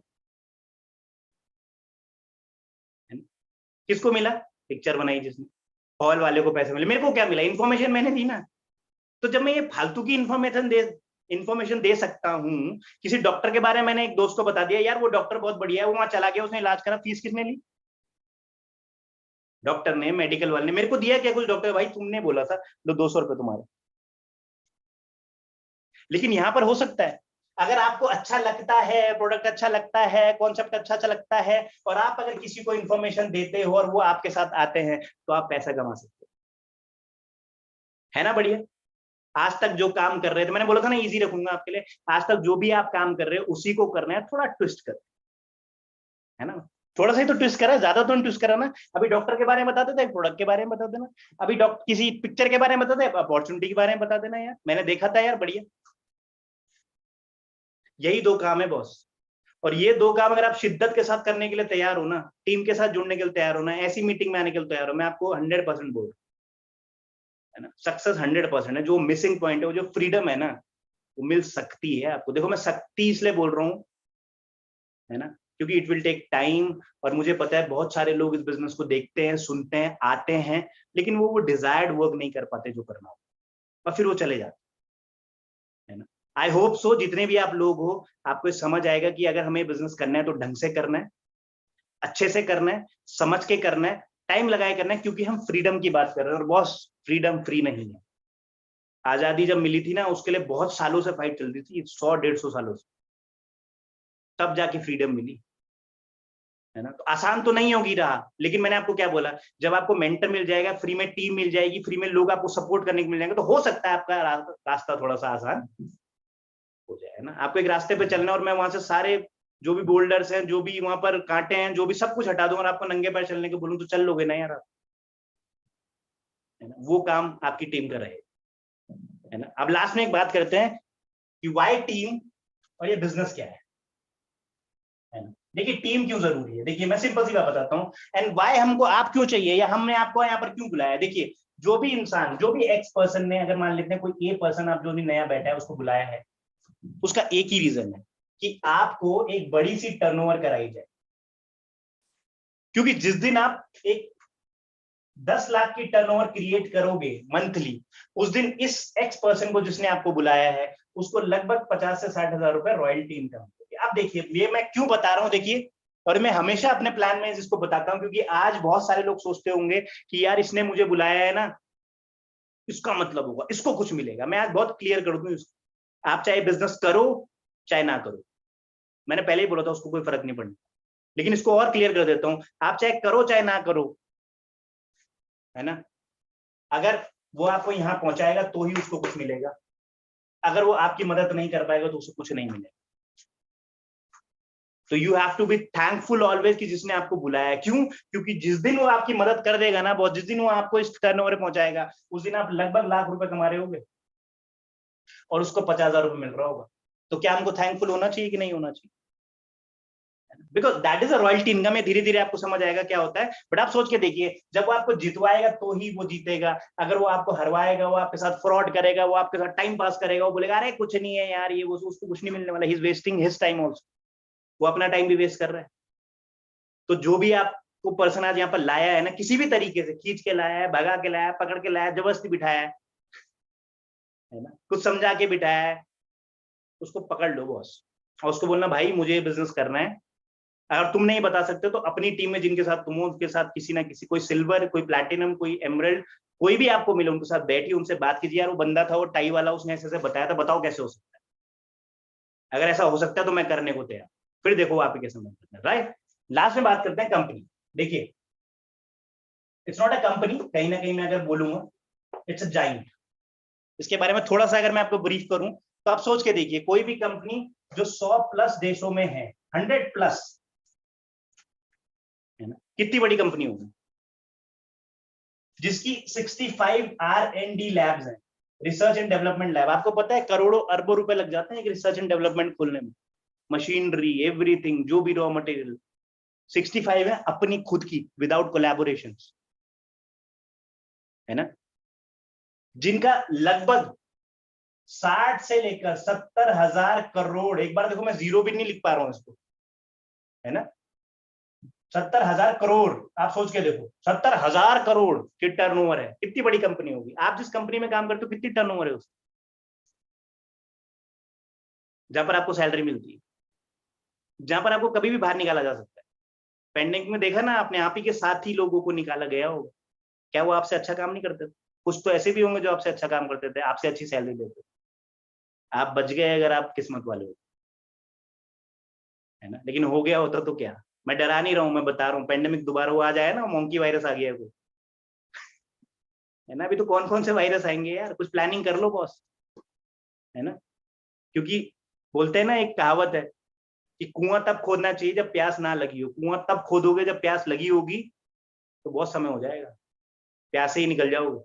किसको मिला? पिक्चर बनाई जिसने, हॉल वाले को पैसे मिले। मेरे को क्या मिला? इन्फॉर्मेशन मैंने दी ना। तो जब मैं ये फालतू की इन्फॉर्मेशन दे सकता हूँ, किसी डॉक्टर के बारे में मैंने एक दोस्त को बता दिया यार वो डॉक्टर बहुत बढ़िया है, वो वहां चला गया, उसने इलाज करा, फीस किसने ली? डॉक्टर ने, मेडिकल वाले ने। मेरे को दिया क्या कुछ? डॉक्टर भाई तुमने बोला था लो 200 रुपए तुम्हारे। लेकिन यहां पर हो सकता है, अगर आपको अच्छा लगता है, प्रोडक्ट अच्छा लगता है, कॉन्सेप्ट अच्छा लगता है, और आप अगर किसी को इन्फॉर्मेशन देते हो और वो आपके साथ आते हैं, तो आप पैसा कमा सकते हो, है ना। बढ़िया। आज तक जो काम कर रहे थे, मैंने बोला था ना इजी रखूंगा आपके लिए, आज तक जो भी आप काम कर रहे हो उसी को करना है, थोड़ा ट्विस्ट कर, है ना। थोड़ा सा ही तो ट्विस्ट करा, ज्यादा तो नहीं ट्विस्ट करा ना। अभी डॉक्टर के बारे में बता देते, प्रोडक्ट के बारे में बता देना। अभी डॉक्टर किसी पिक्चर के बारे में बता दे, अपॉर्चुनिटी के बारे में बता देना यार, मैंने देखा था यार, बढ़िया। यही 2 काम है बॉस। और ये 2 काम अगर आप शिद्दत के साथ करने के लिए तैयार हो ना, टीम के साथ जुड़ने के लिए तैयार हो ना, ऐसी मीटिंग में आने के लिए तैयार हो, मैं आपको 100% बोल रहा हूं, है ना। सक्सेस 100% है। जो मिसिंग पॉइंट है, वो जो फ्रीडम है ना, वो मिल सकती है आपको। देखो मैं सख्ती इसलिए बोल रहा हूँ, है ना, क्योंकि इट विल टेक टाइम। और मुझे पता है बहुत सारे लोग इस बिजनेस को देखते हैं, सुनते हैं, आते हैं, लेकिन वो डिजायर्ड वर्क नहीं कर पाते जो करना हो, और फिर वो चले जाते, है ना। आई होप सो जितने भी आप लोग हो, आपको समझ आएगा कि अगर हमें बिजनेस करना है तो ढंग से करना है, अच्छे से करना है, समझ के करना है, टाइम लगाए करना है, क्योंकि हम फ्रीडम की बात कर रहे हैं। और बॉस, फ्रीडम फ्री नहीं है। आजादी जब मिली थी ना, उसके लिए बहुत सालों से फाइट चलती थी, 100-150 सालों से, तब जाके फ्रीडम मिली, है ना। तो आसान तो नहीं होगी रहा, लेकिन मैंने आपको क्या बोला, जब आपको मेंटर मिल जाएगा, फ्री में टीम मिल जाएगी, फ्री में लोग आपको सपोर्ट करने को मिल जाएंगे, तो हो सकता है आपका रास्ता थोड़ा सा आसान हो जाए, है ना। आपको एक रास्ते पे चलना, और मैं वहां से सारे जो भी बोल्डर्स हैं, जो भी वहां पर कांटे हैं, जो भी सब कुछ हटा दूंगा और आपको नंगे पैर चलने के बोलूं, तो चल लोगे ना यार आप, है ना। वो काम आपकी टीम का रहेगा, है ना। अब लास्ट में एक बात करते हैं कि वाई टीम और ये बिजनेस क्या है ना। देखिए टीम क्यों जरूरी है, देखिए मैं सिंपल सी बात बताता हूँ, एंड वाई हमको आप क्यों चाहिए, या हमने आपको यहाँ पर क्यों बुलाया। देखिए जो भी इंसान, जो भी एक्स पर्सन ने, अगर मान लेते हैं कोई ए पर्सन, आप जो भी नया बैठा है उसको बुलाया है, उसका एक ही रीजन है कि आपको एक बड़ी सी टर्नओवर कराई जाए। क्योंकि जिस दिन आप एक 10 लाख की टर्नओवर क्रिएट करोगे मंथली, उस दिन इस एक्स पर्सन को जिसने आपको बुलाया है, उसको लगभग 50 से 60 हजार रुपए रॉयल्टी इनकम होगी। आप देखिए, ये मैं क्यों बता रहा हूं, देखिए, और मैं हमेशा अपने प्लान में इसको बताता हूं, क्योंकि आज बहुत सारे लोग सोचते होंगे कि यार इसने मुझे बुलाया है ना, इसका मतलब होगा इसको कुछ मिलेगा। मैं आज बहुत क्लियर कर दूं इसको, आप चाहे बिजनेस करो चाहे ना करो, मैंने पहले ही बोला था उसको कोई फर्क नहीं पड़ता, लेकिन इसको और क्लियर कर देता हूं, आप चाहे करो चाहे ना करो, है ना, अगर वो आपको यहां पहुंचाएगा तो ही उसको कुछ मिलेगा, अगर वो आपकी मदद नहीं कर पाएगा तो उसको कुछ नहीं मिलेगा। तो you have to be thankful always कि जिसने आपको बुलाया। क्यों? क्योंकि जिस दिन वो आपकी मदद कर देगा ना बहुत, जिस दिन वो आपको इस टर्नओवर पहुंचाएगा, उस दिन आप लगभग लाख रुपए कमा रहे होंगे और उसको 50,000 रुपए मिल रहा होगा। तो क्या हमको थैंकफुल होना चाहिए कि नहीं होना चाहिए? Because that is a royalty income है। धीरे धीरे आपको समझ आएगा क्या होता है। बट आप सोच के देखिए, जब वो आपको जितवाएगा तो ही वो जीतेगा। अगर वो आपको हरवाएगा, वो आपके साथ फ्रॉड करेगा, वो आपके साथ टाइम पास करेगा, वो बोलेगा अरे कुछ नहीं है यार, ये वो, उसको कुछ नहीं मिलने वाला, he is wasting his time also, वो अपना टाइम भी वेस्ट कर रहा है। तो जो भी आपको पर्सन आज यहाँ पर लाया है ना, किसी भी तरीके से खींच के लाया है, भगा के लाया है, पकड़ के लाया है, जबरदस्ती बिठाया है ना, कुछ समझा के बिठाया है, उसको पकड़ लो बॉस, और उसको बोलना भाई मुझे बिजनेस करना है। अगर तुम नहीं बता सकते तो अपनी टीम में जिनके साथ तुम हो उनके साथ किसी ना किसी, कोई सिल्वर, कोई प्लैटिनम, कोई एमरल्ड, कोई भी आपको मिले, उनके साथ बैठिए, उनसे बात कीजिए, यार वो बंदा था वो टाई वाला, उसने ऐसे ऐसे बताया था, बताओ कैसे हो सकता है। अगर ऐसा हो सकता है तो मैं करने को तैयार, फिर देखो आप कैसे मत करना। राइट। लास्ट में बात करते हैं कंपनी। देखिए, इट्स नॉट अ कंपनी, कहीं ना कहीं मैं अगर बोलूंगा इट्स अ जाइंट। इसके बारे में थोड़ा सा अगर मैं आपको ब्रीफ करूं तो आप सोच के देखिए, कोई भी कंपनी जो 100 प्लस देशों में है, 100 प्लस, है ना, कितनी बड़ी कंपनी होगी, जिसकी 65 R&D लैब्स हैं, रिसर्च एंड डेवलपमेंट लैब। आपको पता है करोड़ों अरबों रुपए लग जाते हैं रिसर्च एंड डेवलपमेंट खोलने में, मशीनरी, एवरीथिंग, जो भी रॉ मटेरियल। 65 है अपनी खुद की, विदाउट कोलैबोरेशन, है ना, जिनका लगभग 60 से लेकर 70,000 करोड़, एक बार देखो मैं जीरो भी नहीं लिख पा रहा हूं इसको, है ना, 70,000 करोड़, आप सोच के देखो 70,000 करोड़ की टर्नओवर है, कितनी बड़ी कंपनी होगी। आप जिस कंपनी में काम करते हो कितनी टर्नओवर है उसकी, जहां पर आपको सैलरी मिलती है, जहां पर आपको कभी भी बाहर निकाला जा सकता है। पेंडेमिक में देखा ना आपने, आप ही के साथ ही लोगों को निकाला गया होगा, क्या वो आपसे अच्छा काम नहीं करते थे? कुछ तो ऐसे भी होंगे जो आपसे अच्छा काम करते थे, आपसे अच्छी सैलरी देते थे, आप बच गए अगर आप किस्मत वाले हो, है ना। लेकिन हो गया होता तो क्या, मैं डरा नहीं रहा हूं, मैं बता रहा हूँ, पेंडेमिक दोबारा वो आ जाए ना, मोंकी वायरस आ गया है, है ना। अभी तो कौन कौन से वायरस आएंगे यार, कुछ प्लानिंग कर लो बॉस, है ना। क्योंकि बोलते हैं ना, एक कहावत है कि कुआं तब खोदना चाहिए जब प्यास ना लगी हो, कुआं तब खोदोगे जब प्यास लगी होगी, तो बहुत समय हो जाएगा, प्यास से ही निकल जाओगे,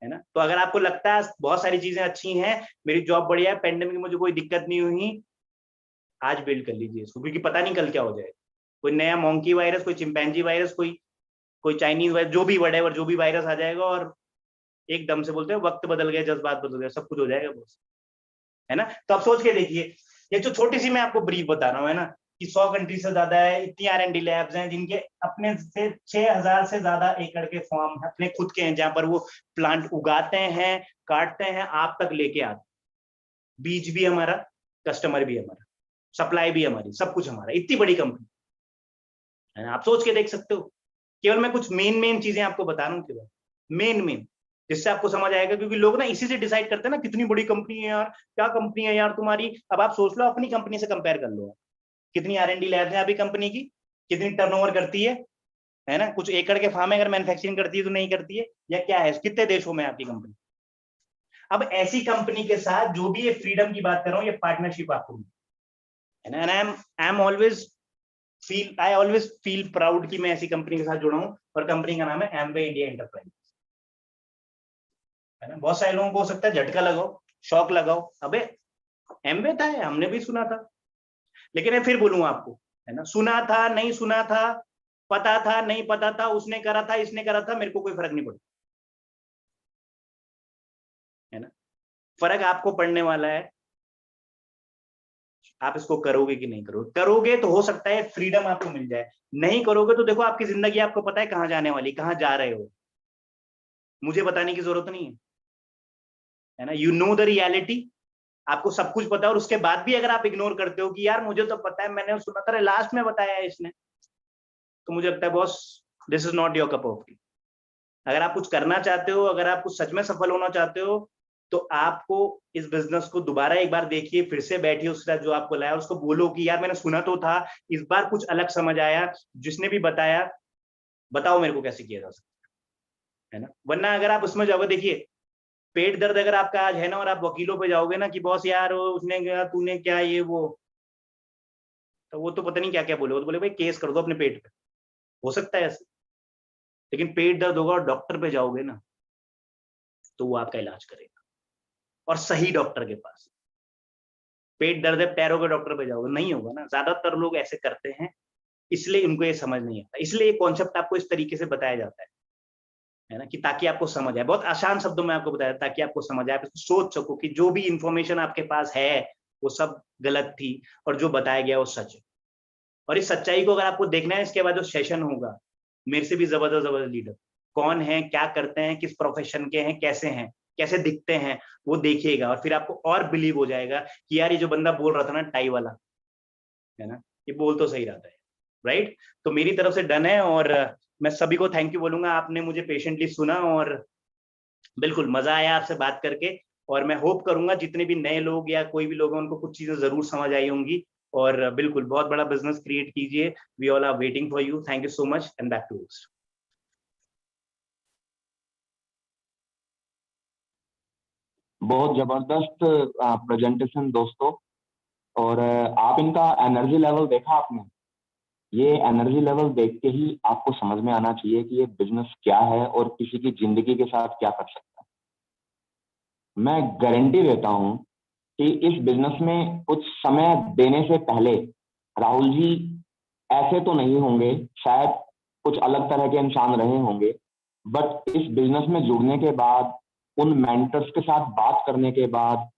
है ना। तो अगर आपको लगता है बहुत सारी चीजें अच्छी हैं, मेरी जॉब बढ़िया है, पेंडेमिक में मुझे कोई दिक्कत नहीं हुई, आज बिल्ड कर लीजिए इसको, क्योंकि पता नहीं कल क्या हो जाएगा। कोई नया मोंकी वायरस, कोई चिंपैंजी वायरस, कोई कोई चाइनीज वायरस, जो भी वटेवर, जो भी वायरस आ जाएगा, और एकदम से बोलते हैं वक्त बदल गया, जज्बात बदल गए, सब कुछ हो जाएगा बॉस, है ना। तो आप सोच के देखिए, ये जो छोटी सी मैं आपको ब्रीफ बता रहा हूँ, है ना, कि 100 कंट्री से ज्यादा है, इतनी R&D लैब्स हैं, जिनके अपने से 6,000 से ज्यादा एकड़ के फार्म अपने खुद के हैं, जहां पर वो प्लांट उगाते हैं, काटते हैं, आप तक लेके आते हैं, बीज भी हमारा, कस्टमर भी हमारा, सप्लाई भी हमारी, सब कुछ हमारा, इतनी बड़ी कंपनी, है ना। आप सोच के देख सकते हो। केवल मैं कुछ मेन मेन चीजें आपको बता रहा हूँ, केवल मेन मेन, जिससे आपको समझ आएगा। क्योंकि लोग ना इसी से डिसाइड करते हैं ना, कितनी बड़ी कंपनी है यार, क्या कंपनी है यार तुम्हारी। अब आप सोच लो, अपनी कंपनी से कंपेयर कर लो, कितनी R&D लैब है अभी कंपनी की, कितनी टर्नओवर करती है ना, कुछ एकड़ के फार्म है, अगर मैन्युफैक्चरिंग करती है तो नहीं करती है, या क्या है, कितने देशों में आपकी कंपनी। अब ऐसी कंपनी के साथ जो भी ये फ्रीडम की बात कर रहा हूँ, ये पार्टनरशिप आपको, है ना। I am always I always feel proud कि मैं ऐसी कंपनी के साथ जुड़ा हूं, और कंपनी का नाम है एमवे इंडिया एंटरप्राइज, है ना। बहुत सारे लोगों को हो सकता है झटका लगाओ, शौक लगाओ, अबे एमवे था, हमने भी सुना था। लेकिन मैं फिर बोलूंगा आपको, है ना, सुना था नहीं सुना था, पता था नहीं पता था, उसने करा था इसने करा था, मेरे को कोई फर्क नहीं पड़ता, है ना। फर्क आपको पड़ने वाला है, आप इसको करोगे कि नहीं करोगे। करोगे तो हो सकता है फ्रीडम आपको मिल जाए, नहीं करोगे तो देखो आपकी जिंदगी आपको पता है कहां जाने वाली, कहां जा रहे हो, मुझे बताने की जरूरत नहीं है ना। यू नो द रियलिटी, आपको सब कुछ पता है, और उसके बाद भी अगर आप इग्नोर करते हो कि यार मुझे तो पता है, मैंने सुना था, लास्ट में बताया है इसने, तो मुझे लगता है boss, this is not your cup of T. अगर आप कुछ करना चाहते हो, अगर आप कुछ सच में सफल होना चाहते हो, तो आपको इस बिजनेस को दोबारा एक बार देखिए, फिर से बैठिए उसके साथ, जो आपको लाया उसको बोलो कि यार मैंने सुना तो था, इस बार कुछ अलग समझ आया, जिसने भी बताया, बताओ मेरे को कैसे किया जा सकता है ना। वरना अगर आप उसमें जाओगे, देखिए पेट दर्द अगर आपका आज है ना, और आप वकीलों पे जाओगे ना कि बॉस यार उसने क्या, तूने क्या, ये वो, तो वो तो पता नहीं क्या क्या बोले, वो तो बोले भाई केस कर दो अपने पेट पे, हो सकता है ऐसे। लेकिन पेट दर्द होगा और डॉक्टर पे जाओगे ना, तो वो आपका इलाज करेगा, और सही डॉक्टर के पास, पेट दर्द है पैरों के डॉक्टर पे जाओगे, नहीं होगा ना। ज्यादातर लोग ऐसे करते हैं, इसलिए इनको ये समझ नहीं आता। इसलिए ये कॉन्सेप्ट आपको इस तरीके से बताया जाता है ना, कि ताकि आपको समझ आए। बहुत आसान शब्दों में आपको बताया ताकि आपको समझ आए, आप इसको सोच सको कि जो भी इंफॉर्मेशन आपके पास है वो सब गलत थी और जो बताया गया वो सच है। और इस सच्चाई को अगर आपको देखना है, इसके बाद जो सेशन होगा मेरे से भी जबरदस्त जबरदस्त लीडर कौन है, क्या करते हैं, किस प्रोफेशन के हैं, कैसे दिखते हैं, वो देखिएगा और फिर आपको और बिलीव हो जाएगा कि यार ये जो बंदा बोल रहा था ना टाई वाला, है ना, ये बोल तो सही रहा था, राइट। तो मेरी तरफ से डन है और मैं सभी को थैंक यू बोलूंगा, आपने मुझे पेशेंटली सुना और बिल्कुल मजा आया आपसे बात करके। और मैं होप करूंगा जितने भी नए लोग या कोई भी लोग हैं उनको कुछ चीजें जरूर समझ आई होंगी। और बिल्कुल बहुत बड़ा बिजनेस क्रिएट कीजिए। We all are waiting for you. Thank you so much and back to host. बहुत जबरदस्त प्रेजेंटेशन दोस्तों। और आप इनका एनर्जी लेवल देखा आपने? ये एनर्जी लेवल देख के ही आपको समझ में आना चाहिए कि ये बिजनेस क्या है और किसी की जिंदगी के साथ क्या कर सकता है। मैं गारंटी देता हूं कि इस बिजनेस में कुछ समय देने से पहले राहुल जी ऐसे तो नहीं होंगे, शायद कुछ अलग तरह के इंसान रहे होंगे, बट इस बिजनेस में जुड़ने के बाद, उन मेंटर्स के साथ बात करने के बाद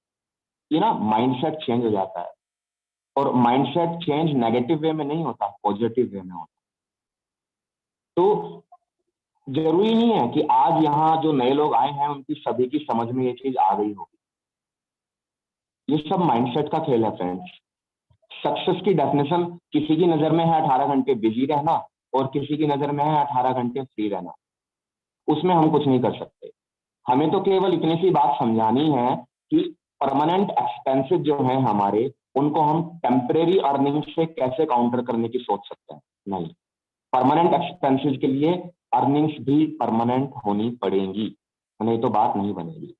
ये ना माइंडसेट चेंज हो जाता है। और माइंडसेट चेंज नेगेटिव वे में नहीं होता, पॉजिटिव वे में होता। तो जरूरी नहीं है कि आज यहाँ जो नए लोग आए हैं उनकी सभी की समझ में ये चीज आ गई होगी। ये सब माइंडसेट का खेल है फ्रेंड्स। सक्सेस की डेफिनेशन किसी की नजर में है 18 घंटे बिजी रहना, और किसी की नजर में है 18 घंटे फ्री रहना। उसमें हम कुछ नहीं कर सकते। हमें तो केवल इतनी सी बात समझानी है कि परमानेंट एक्सपेंसेस जो हैं हमारे, उनको हम टेम्परेरी अर्निंग से कैसे काउंटर करने की सोच सकते हैं। नहीं, परमानेंट एक्सपेंसेस के लिए अर्निंग्स भी परमानेंट होनी पड़ेंगी, नहीं तो बात नहीं बनेगी।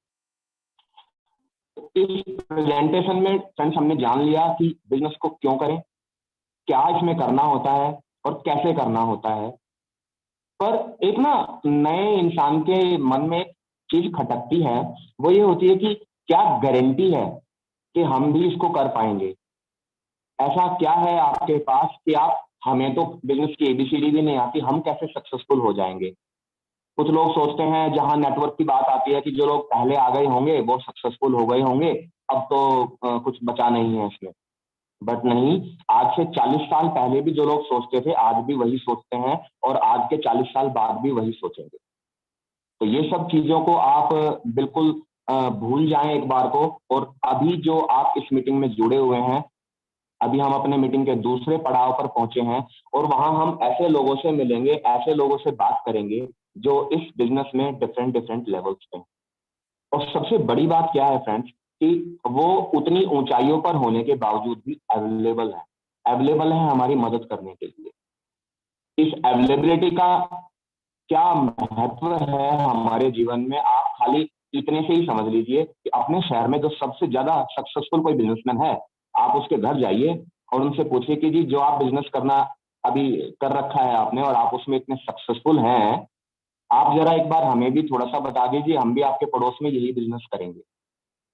इस प्रेजेंटेशन में फ्रेंड्स हमने जान लिया कि बिजनेस को क्यों करें, क्या इसमें करना होता है और कैसे करना होता है। पर एक ना नए इंसान के मन में एक चीज खटकती है, वो ये होती है कि क्या गारंटी है कि हम भी इसको कर पाएंगे? ऐसा क्या है आपके पास कि आप, हमें तो बिजनेस की एबीसीडी भी नहीं आती, हम कैसे सक्सेसफुल हो जाएंगे? कुछ लोग सोचते हैं, जहां नेटवर्क की बात आती है, कि जो लोग पहले आ गए होंगे वो सक्सेसफुल हो गए होंगे, अब तो कुछ बचा नहीं है इसमें। बट नहीं, आज से 40 साल पहले भी जो लोग सोचते थे आज भी वही सोचते हैं, और आज के 40 साल बाद भी वही सोचेंगे। तो ये सब चीजों को आप बिल्कुल भूल जाएं एक बार को। और अभी जो आप इस मीटिंग में जुड़े हुए हैं, अभी हम अपने मीटिंग के दूसरे पड़ाव पर पहुंचे हैं, और वहां हम ऐसे लोगों से मिलेंगे, ऐसे लोगों से बात करेंगे जो इस बिजनेस में डिफरेंट डिफरेंट लेवल्स पे हैं। और सबसे बड़ी बात क्या है फ्रेंड्स, कि वो उतनी ऊंचाइयों पर होने के बावजूद भी अवेलेबल है हमारी मदद करने के लिए। इस अवेलेबिलिटी का क्या महत्व है हमारे जीवन में, आप खाली इतने से ही समझ लीजिए कि अपने शहर में जो सबसे ज्यादा सक्सेसफुल कोई बिजनेसमैन है, आप उसके घर जाइए और उनसे पूछिए कि जी जो आप बिजनेस करना अभी कर रखा है आपने और आप उसमें इतने सक्सेसफुल हैं, आप जरा एक बार हमें भी थोड़ा सा बता दीजिए, हम भी आपके पड़ोस में यही बिजनेस करेंगे।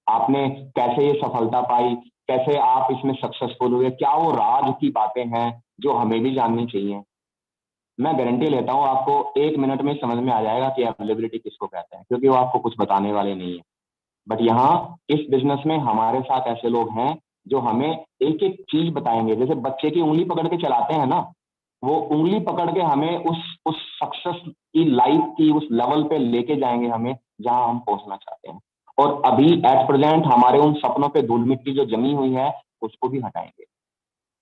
आपने कैसे ये सफलता पाई, कैसे आप इसमें सक्सेसफुल हुए, क्या वो राज की बातें हैं जो हमें भी जाननी चाहिए? मैं गारंटी लेता हूँ आपको 1 मिनट में समझ में आ जाएगा कि अवेलेबिलिटी किसको कहते हैं, क्योंकि वो आपको कुछ बताने वाले नहीं है। बट यहाँ इस बिजनेस में हमारे साथ ऐसे लोग हैं जो हमें एक एक चीज बताएंगे। जैसे बच्चे की उंगली पकड़ के चलाते हैं ना, वो उंगली पकड़ के हमें उस सक्सेस की, लाइफ की उस लेवल पे लेके जाएंगे, हमें जहां हम पहुंचना चाहते हैं। और अभी एट प्रेजेंट हमारे उन सपनों पे धूल मिट्टी जो जमी हुई है उसको भी हटाएंगे।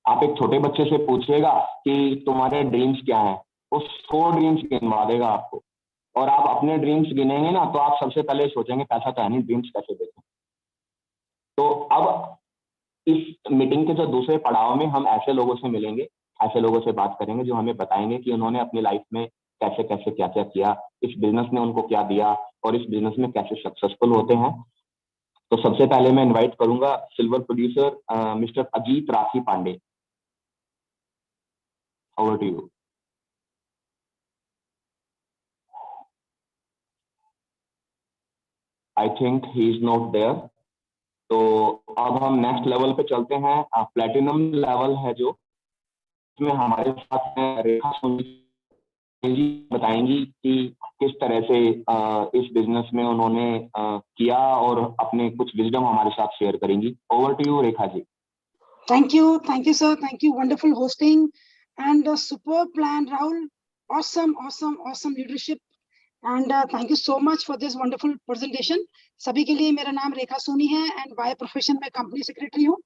आप एक छोटे बच्चे से पूछिएगा कि तुम्हारे ड्रीम्स क्या हैं, वो 100 ड्रीम्स गिनवा देगा आपको। और आप अपने ड्रीम्स गिनेंगे ना, तो आप सबसे पहले सोचेंगे पैसा तो है नहीं, ड्रीम्स कैसे देखें। तो अब इस मीटिंग के जो दूसरे पड़ाव में हम ऐसे लोगों से मिलेंगे, ऐसे लोगों से बात करेंगे जो हमें बताएंगे कि उन्होंने अपनी लाइफ में कैसे कैसे क्या क्या किया, इस बिजनेस ने उनको क्या दिया, और इस बिजनेस में कैसे सक्सेसफुल होते हैं। तो सबसे पहले मैं इनवाइट करूंगा silver producer mister Ajit Rakhi Pande. Over to you. I think he is not there. तो अब हम नेक्स्ट लेवल पे चलते हैं। प्लेटिनम लेवल है जो, इसमें हमारे साथ हैं रेखा सोनी जी, बताएंगी कि किस तरह से इस बिजनेस में उन्होंने किया और अपने कुछ विजडम हमारे साथ शेयर करेंगी। Over to you Rekha ji. Thank you, sir. Thank you. Wonderful hosting and a superb plan, Rahul. Awesome leadership. And thank you so much for this wonderful presentation. सभी के लिए मेरा नाम रेखा सोनी है and by profession मैं कंपनी सेक्रेटरी हूँ।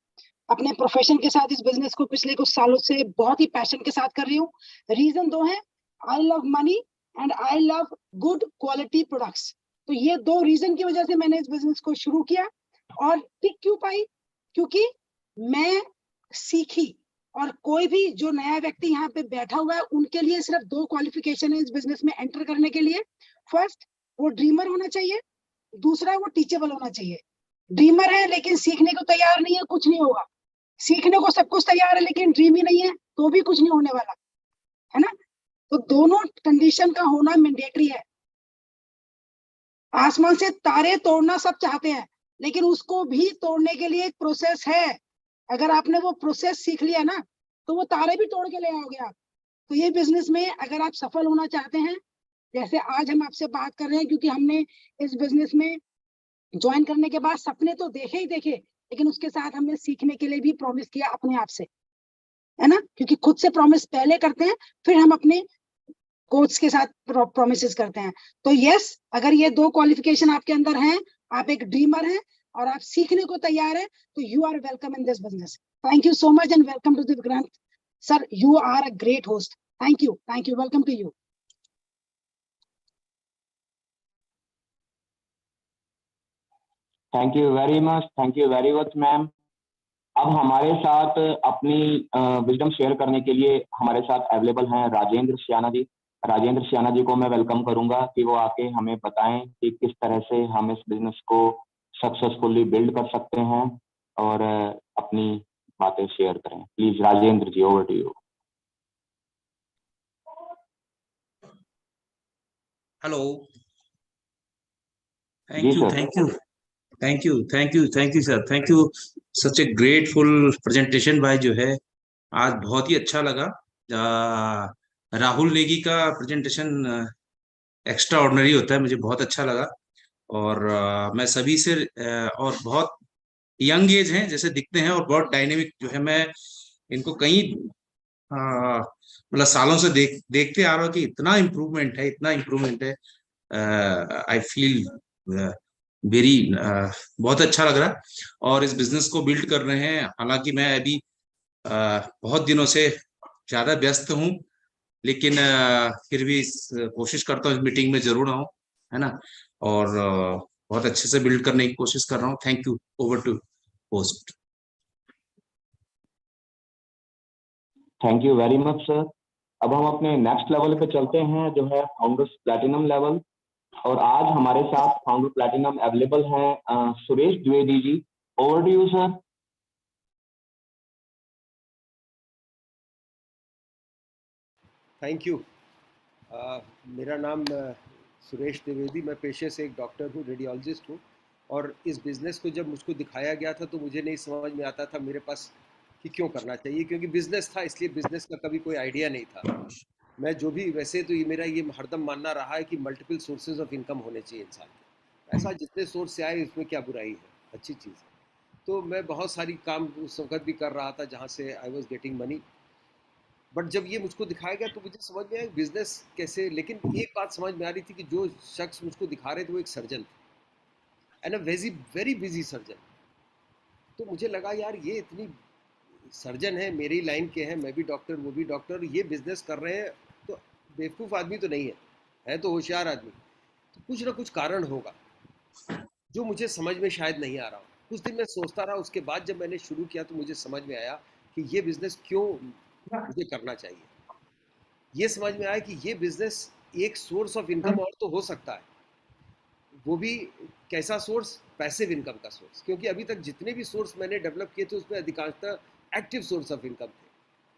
अपने profession के साथ इस बिजनेस को पिछले कुछ सालों से बहुत ही पैशन के साथ कर रही हूँ। रीजन दो है, I love money and I love good quality products. तो ये दो रीजन की वजह से मैंने इस बिजनेस को शुरू किया और टिक क्यों पाई, क्योंकि मैं सीखी। और कोई भी जो नया व्यक्ति यहाँ पे बैठा हुआ है उनके लिए सिर्फ दो क्वालिफिकेशन है इस बिजनेस में एंटर करने के लिए। फर्स्ट, वो ड्रीमर होना चाहिए, दूसरा वो टीचेबल होना चाहिए। ड्रीमर है लेकिन सीखने को तैयार नहीं है, कुछ नहीं होगा। सीखने को सब कुछ तैयार है लेकिन ड्रीम ही नहीं है, तो भी कुछ नहीं होने वाला है ना। तो दोनों कंडीशन का होना मैंडेटरी है। आसमान से तारे तोड़ना सब चाहते हैं, लेकिन उसको भी तोड़ने के लिए एक प्रोसेस है। अगर आपने वो प्रोसेस सीख लिया ना, तो वो तारे भी तोड़ के ले आओगे आप। तो ये बिजनेस में अगर आप सफल होना चाहते हैं, जैसे आज हम आपसे बात कर रहे हैं, क्योंकि हमने इस बिजनेस में ज्वाइन करने के बाद सपने तो देखे ही देखे, लेकिन उसके साथ हमने सीखने के लिए भी प्रॉमिस किया अपने आप से, है ना। क्योंकि खुद से प्रॉमिस पहले करते हैं, फिर हम अपने कोच के साथ प्रॉमिसेस करते हैं। तो यस, अगर ये दो क्वालिफिकेशन आपके अंदर हैं, आप एक ड्रीमर हैं और आप सीखने को तैयार है, तो you are welcome in this business. Thank you so much and welcome to the Vikrant sir. You are a great host. Thank you, welcome to you. Thank you very much ma'am. अब हमारे साथ अपनी विजडम शेयर करने के लिए हमारे साथ available हैं राजेंद्र सियाना जी। राजेंद्र सियाना जी को मैं वेलकम करूंगा कि वो आके हमें बताएं कि किस तरह से हम इस बिजनेस को सक्सेसफुली बिल्ड कर सकते हैं और अपनी बातें शेयर करें। Please Rajendra ji, over to you. Hello, thank you sir, thank you. Such a grateful presentation भाई जो है आज बहुत ही अच्छा लगा। राहुल नेगी का प्रेजेंटेशन एक्स्ट्रा ऑर्डिनरी होता है, मुझे बहुत अच्छा लगा। और मैं सभी से और बहुत यंग एज हैं जैसे दिखते हैं और बहुत डायनेमिक जो है, मैं इनको कई मतलब सालों से देखते आ रहा हूँ कि इतना इम्प्रूवमेंट है। आई फील वेरी बहुत अच्छा लग रहा है और इस बिजनेस को बिल्ड कर रहे हैं। हालांकि मैं अभी बहुत दिनों से ज्यादा व्यस्त हूँ, लेकिन फिर भी कोशिश करता हूँ इस मीटिंग में जरूर आऊँ, है ना। और बहुत अच्छे से बिल्ड करने की कोशिश कर रहा हूँ। Thank you. Over to host. Thank you very much sir. अब हम अपने नेक्स्ट लेवल पे चलते हैं जो है फाउंडर्स प्लैटिनम लेवल। और आज हमारे साथ फाउंडर प्लैटिनम अवेलेबल हैं Suresh Dwivedi ji. Over to you sir. Thank you. मेरा नाम सुरेश द्विवेदी, मैं पेशे से एक डॉक्टर हूँ, रेडियोलॉजिस्ट हूँ। और इस बिज़नेस को जब मुझको दिखाया गया था तो मुझे नहीं समझ में आता था मेरे पास कि क्यों करना चाहिए, क्योंकि बिज़नेस था, इसलिए बिज़नेस का कभी कोई आइडिया नहीं था। मैं जो भी, वैसे तो ये मेरा ये हरदम मानना रहा है कि मल्टीपल सोर्सेज ऑफ इनकम होने चाहिए इंसान के। ऐसा जितने सोर्स से आए उसमें क्या बुराई है, अच्छी चीज़ है। तो मैं बहुत सारी काम उस वक्त भी कर रहा था जहाँ से I was getting money. But जब ये मुझको दिखाया गया तो मुझे समझ में आया बिजनेस कैसे। लेकिन एक बात समझ में आ रही थी कि जो शख्स मुझको दिखा रहे थे वो एक सर्जन थे and a very busy surgeon. तो मुझे लगा यार ये इतनी सर्जन है, मेरी लाइन के हैं, मैं भी डॉक्टर, वो भी डॉक्टर, ये बिजनेस कर रहे हैं, तो बेवकूफ़ आदमी तो नहीं है तो होशियार आदमी। तो कुछ ना कुछ कारण होगा जो मुझे समझ में शायद नहीं आ रहा। कुछ दिन मैं सोचता रहा, उसके बाद जब मैंने शुरू किया तो मुझे समझ में आया कि ये बिज़नेस क्यों मुझे करना चाहिए। ये समझ में आया कि ये बिज़नेस एक सोर्स ऑफ इनकम और तो हो सकता है, वो भी कैसा सोर्स, पैसिव इनकम का सोर्स। क्योंकि अभी तक जितने भी सोर्स मैंने डेवलप किए थे उसमें अधिकांशतः एक्टिव सोर्स ऑफ इनकम थे।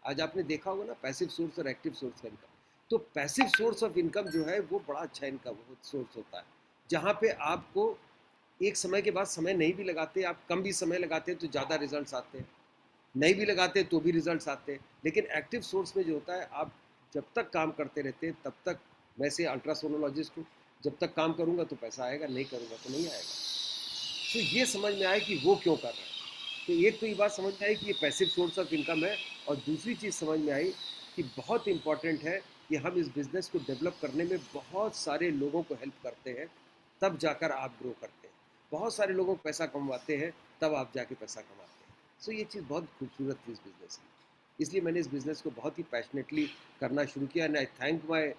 आज आपने देखा होगा ना, पैसिव सोर्स और एक्टिव सोर्स का इनकम। तो पैसिव सोर्स ऑफ इनकम जो है वो बड़ा अच्छा इनकम सोर्स होता है, जहाँ पे आपको एक समय के बाद समय नहीं भी लगाते, आप कम भी समय लगाते हैं तो ज़्यादा रिजल्ट्स आते हैं, नहीं भी लगाते तो भी रिजल्ट्स आते हैं। लेकिन एक्टिव सोर्स में जो होता है, आप जब तक काम करते रहते हैं तब तक, वैसे अल्ट्रासोनोलॉजिस्ट हूँ, जब तक काम करूँगा तो पैसा आएगा, नहीं करूँगा तो नहीं आएगा। तो ये समझ में आए कि वो क्यों कर रहे हैं। तो एक तो ये बात समझ में आई कि ये पैसिव सोर्स ऑफ इनकम है, और दूसरी चीज़ समझ में आई कि बहुत इंपॉर्टेंट है कि हम इस बिज़नेस को डेवलप करने में बहुत सारे लोगों को हेल्प करते हैं, तब जाकर आप ग्रो करते हैं। बहुत सारे लोगों को पैसा कमवाते हैं, तब आप जाके पैसा कमाते हैं। सो ये चीज़ बहुत खूबसूरत थी इस बिज़नेस की, इसलिए मैंने इस बिज़नेस को बहुत ही पैशनेटली करना शुरू किया। And I thank my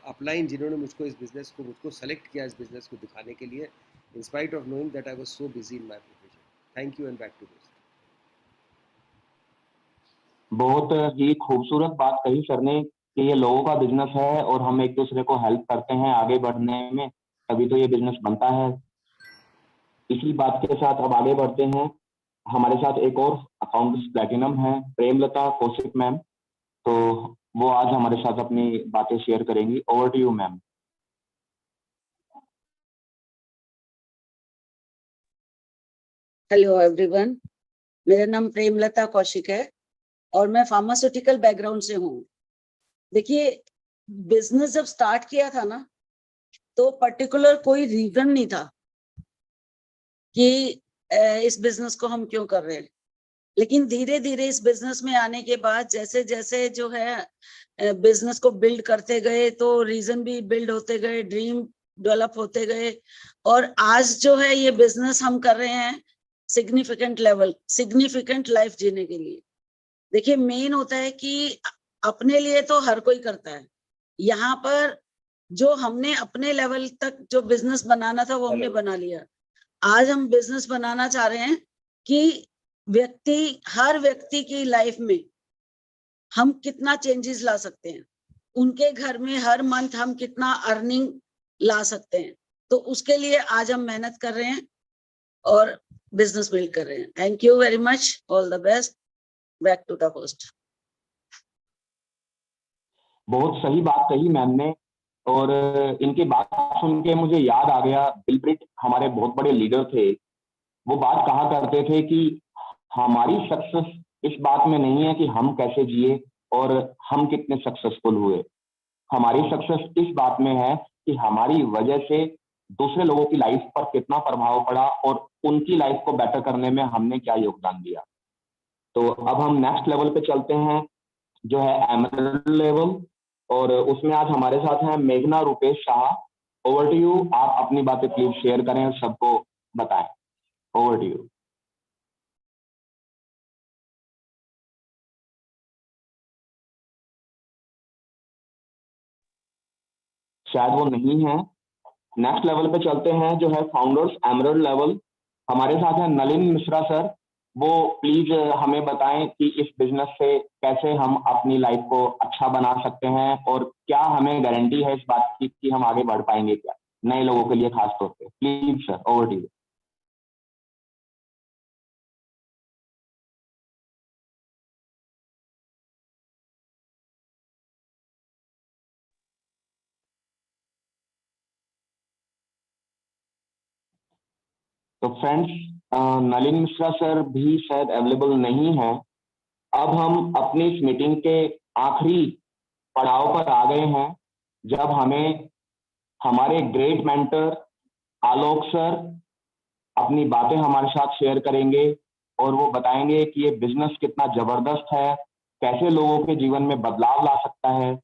upline, जिन्होंने मुझको सेलेक्ट किया इस बिज़नेस को दिखाने के लिए, in spite of knowing that I was so busy in my profession. Thank you and back to you. बहुत ही खूबसूरत बात कही सर ने कि ये लोगों का बिजनेस है और हम एक दूसरे को हेल्प करते हैं आगे बढ़ने में, तभी तो ये बिजनेस बनता है। इसी बात के साथ अब आगे बढ़ते हैं। हमारे साथ एक और अकाउंट्स प्लैटिनम है, प्रेमलता कौशिक मैम, तो वो आज हमारे साथ अपनी बातें शेयर करेंगी। Over to you ma'am. Hello everyone, मेरा नाम प्रेमलता कौशिक है और मैं फार्मास्यूटिकल बैकग्राउंड से हूँ। देखिए, बिजनेस जब स्टार्ट किया था ना, तो पर्टिकुलर कोई रीजन नहीं था कि इस बिजनेस को हम क्यों कर रहे हैं। लेकिन धीरे धीरे इस बिजनेस में आने के बाद जैसे जैसे जो है बिजनेस को बिल्ड करते गए, तो रीजन भी बिल्ड होते गए, ड्रीम डेवलप होते गए, और आज जो है ये बिजनेस हम कर रहे हैं सिग्निफिकेंट लाइफ जीने के लिए। देखिए, मेन होता है कि अपने लिए तो हर कोई करता है, यहाँ पर जो हमने अपने लेवल तक जो बिजनेस बनाना था वो हमने बना लिया। आज हम बिजनेस बनाना चाह रहे हैं कि हर व्यक्ति की लाइफ में हम कितना चेंजेस ला सकते हैं, उनके घर में हर मंथ हम कितना अर्निंग ला सकते हैं। तो उसके लिए आज हम मेहनत कर रहे हैं और बिजनेस बिल्ड कर रहे हैं। Thank you very much, all the best, back to the host. बहुत सही बात कही मैम ने, और इनकी बात सुन के मुझे याद आ गया, बिल ब्रिट हमारे बहुत बड़े लीडर थे, वो बात कहा करते थे कि हमारी सक्सेस इस बात में नहीं है कि हम कैसे जिए और हम कितने सक्सेसफुल हुए, हमारी सक्सेस इस बात में है कि हमारी वजह से दूसरे लोगों की लाइफ पर कितना प्रभाव पड़ा और उनकी लाइफ को बेटर करने में हमने क्या योगदान दिया। तो अब हम नेक्स्ट लेवल पे चलते हैं, जो है एमरल्ड लेवल, और उसमें आज हमारे साथ हैं मेघना Rupesh Shah. Over to you, आप अपनी बातें प्लीज शेयर करें और सबको बताएं। Over to you. शायद वो नहीं है। नेक्स्ट लेवल पे चलते हैं, जो है फाउंडर्स एमरल्ड लेवल। हमारे साथ है नलिन मिश्रा सर, वो प्लीज हमें बताएं कि इस बिजनेस से कैसे हम अपनी लाइफ को अच्छा बना सकते हैं और क्या हमें गारंटी है इस बात की कि हम आगे बढ़ पाएंगे क्या, नए लोगों के लिए खास तौर पे। Please sir, over to you. तो फ्रेंड्स, नलिन मिश्रा सर भी शायद अवेलेबल नहीं है। अब हम अपनी इस मीटिंग के आखिरी पड़ाव पर आ गए हैं, जब हमें हमारे ग्रेट मेंटर आलोक सर अपनी बातें हमारे साथ शेयर करेंगे और वो बताएंगे कि ये बिजनेस कितना जबरदस्त है, कैसे लोगों के जीवन में बदलाव ला सकता है,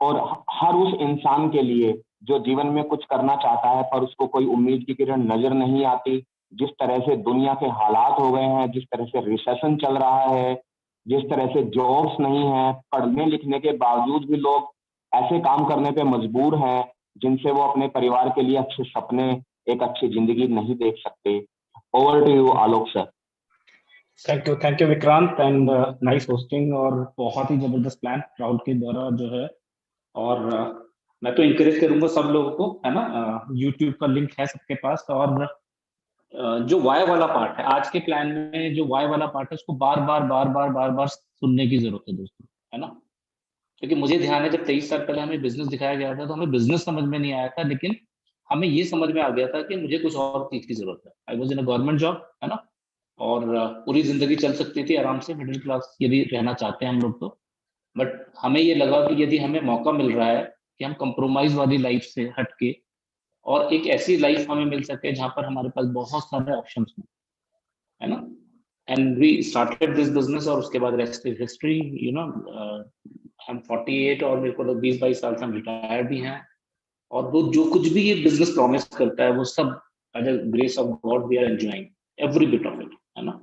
और हर उस इंसान के लिए जो जीवन में कुछ करना चाहता है पर उसको कोई उम्मीद की किरण नजर नहीं आती। जिस तरह से दुनिया के हालात हो गए हैं, जिस तरह से रिसेशन चल रहा है, जिस तरह से जॉब्स नहीं है, पढ़ने लिखने के बावजूद भी लोग ऐसे काम करने पे मजबूर हैं जिनसे वो अपने परिवार के लिए अच्छे सपने, एक अच्छी जिंदगी नहीं देख सकते। Over to you Alok sir. Thank you Vikrant, and nice hosting, और बहुत ही जबरदस्त प्लान राहुल के द्वारा जो है। और मैं तो इंकरेज करूंगा सब लोगों को, है ना, यूट्यूब का लिंक है सबके पास, और जो वाई वाला पार्ट है आज के प्लान में, जो वाई वाला पार्ट है उसको बार बार सुनने की जरूरत है दोस्तों, है ना। क्योंकि मुझे ध्यान है जब 23 साल पहले हमें बिजनेस दिखाया गया था तो हमें बिजनेस समझ में नहीं आया था, लेकिन हमें ये समझ में आ गया था कि मुझे कुछ और चीज की जरूरत है। I was in a government job, है ना, और पूरी जिंदगी चल सकती थी आराम से, मिडिल क्लास यदि रहना चाहते हैं हम लोग तो। बट हमें ये लगा कि यदि हमें मौका मिल रहा है कि हम कंप्रोमाइज वाली लाइफ से हटके और एक ऐसी लाइफ हमें मिल सके जहां पर हमारे पास बहुत सारे ऑप्शंस हों, है ना, and we started this business, और उसके बाद rest is history, you know. हम 48 और मेरे को तो 20-22 साल से हम रिटायर भी हैं, और वो जो कुछ भी ये बिजनेस प्रॉमिस करता है वो सब as a grace of God we are enjoying every bit of it, है ना।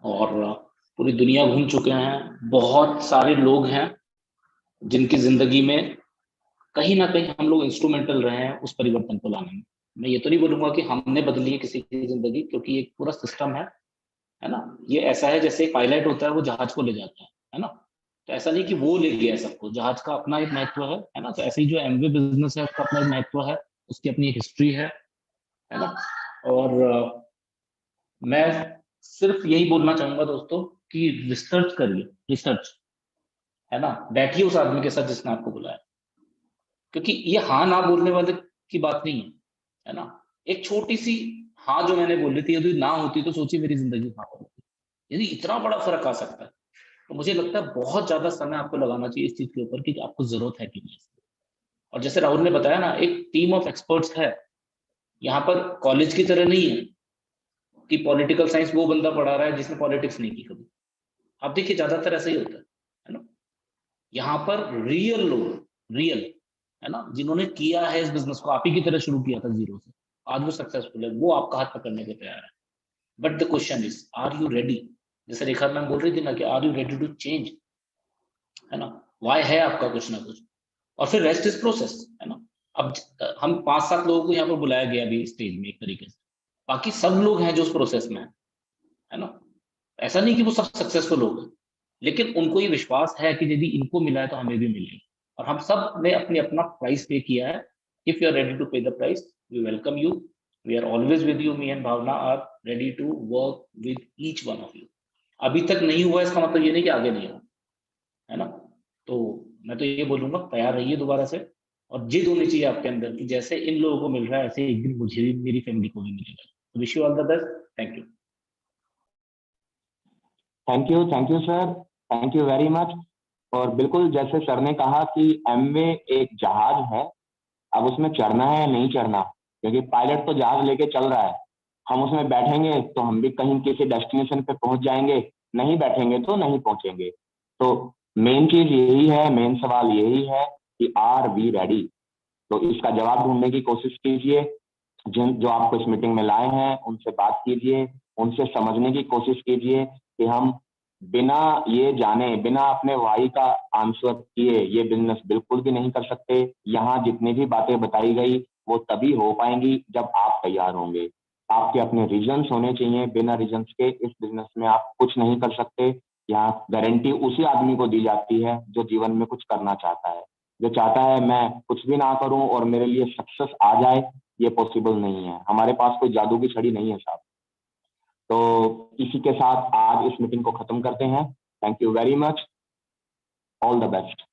और पूरी दुनिया घूम चुके हैं, बहुत सारे लोग हैं जिनकी जिंदगी में कहीं ना कहीं हम लोग इंस्ट्रूमेंटल रहे हैं उस परिवर्तन को लाने में। मैं ये तो नहीं बोलूंगा कि हमने बदली है किसी की जिंदगी, क्योंकि एक पूरा सिस्टम है ना। ये ऐसा है जैसे एक पायलट होता है, वो जहाज को ले जाता है ना। तो ऐसा नहीं कि वो ले गया है सबको, जहाज का अपना एक महत्व है ना। तो ऐसे ही जो एमवे बिजनेस है उसका अपना एक महत्व है, उसकी अपनी हिस्ट्री है ना। और मैं सिर्फ यही बोलना चाहूंगा दोस्तों कि रिसर्च करिए, रिसर्च, है ना। बैठिए उस आदमी के साथ जिसने आपको बुलाया, क्योंकि ये हाँ ना बोलने वाले की बात नहीं है ना। एक छोटी सी हाँ जो मैंने बोली थी, यदि ना होती तो सोचिए मेरी जिंदगी हाँ होती। यदि इतना बड़ा फर्क आ सकता है तो मुझे लगता है बहुत ज्यादा समय आपको लगाना चाहिए इस चीज के ऊपर कि आपको जरूरत है कि नहीं। और जैसे राहुल ने बताया ना, एक टीम ऑफ एक्सपर्ट्स है यहाँ पर, कॉलेज की तरह नहीं है कि पॉलिटिकल साइंस वो बंदा पढ़ा रहा है जिसने पॉलिटिक्स नहीं की कभी। आप देखिए ज्यादातर ऐसा ही होता है ना। यहाँ पर रियल लोग, रियल, है ना, जिन्होंने किया है इस बिजनेस को, आप ही की तरह शुरू किया था जीरो से, आज वो सक्सेसफुल है, वो आपका हाथ पकड़ने को तैयार है। But the question is, are you ready? जैसे रेखा मैम बोल रही थी ना कि are you ready to change, है ना। वाई है आपका कुछ ना कुछ, और फिर रेस्ट इज प्रोसेस, है ना। अब हम 5-7 लोगों को यहाँ पर बुलाया गया अभी स्टेज में एक तरीके से, बाकी सब लोग हैं जो उस प्रोसेस में है ना। ऐसा नहीं कि वो सब सक्सेसफुल हो गए, लेकिन उनको ये विश्वास है कि यदि इनको मिला है तो हमें भी मिलेगा। और हम सब ने अपने अपना प्राइस पे किया है। If you are ready to pay the price, we welcome you, we are always with you, me and Bhavna are ready to work with each one of you. अभी तक नहीं हुआ इसका मतलब ये नहीं कि आगे नहीं होगा, है ना। तो मैं तो ये बोलूंगा तैयार रहिए दोबारा से, और जिद होनी चाहिए आपके अंदर कि जैसे इन लोगों को मिल रहा है ऐसे एक दिन मुझे भी, मेरी फैमिली को भी मिलेगा। Wish you all the best. Thank you. Thank you sir, thank you very much. और बिल्कुल जैसे सर ने कहा कि एमवे एक जहाज है, अब उसमें चढ़ना है या नहीं चढ़ना, क्योंकि पायलट तो जहाज लेके चल रहा है, हम उसमें बैठेंगे तो हम भी कहीं किसी डेस्टिनेशन पे पहुंच जाएंगे, नहीं बैठेंगे तो नहीं पहुंचेंगे। तो मेन चीज यही है, मेन सवाल यही है कि आर वी रेडी। तो इसका जवाब ढूंढने की कोशिश कीजिए, जिन जो आपको इस मीटिंग में लाए हैं उनसे बात कीजिए, उनसे समझने की कोशिश कीजिए कि हम बिना ये जाने, बिना अपने वाई का आंसर किए ये बिजनेस बिल्कुल भी नहीं कर सकते। यहाँ जितनी भी बातें बताई गई वो तभी हो पाएंगी जब आप तैयार होंगे। आपके अपने रीजंस होने चाहिए, बिना रीजंस के इस बिजनेस में आप कुछ नहीं कर सकते। यहाँ गारंटी उसी आदमी को दी जाती है जो जीवन में कुछ करना चाहता है, जो चाहता है मैं कुछ भी ना करूं और मेरे लिए सक्सेस आ जाए, ये पॉसिबल नहीं है। हमारे पास कोई जादू की छड़ी नहीं है साहब। तो इसी के साथ आज इस मीटिंग को खत्म करते हैं। Thank you very much, all the best.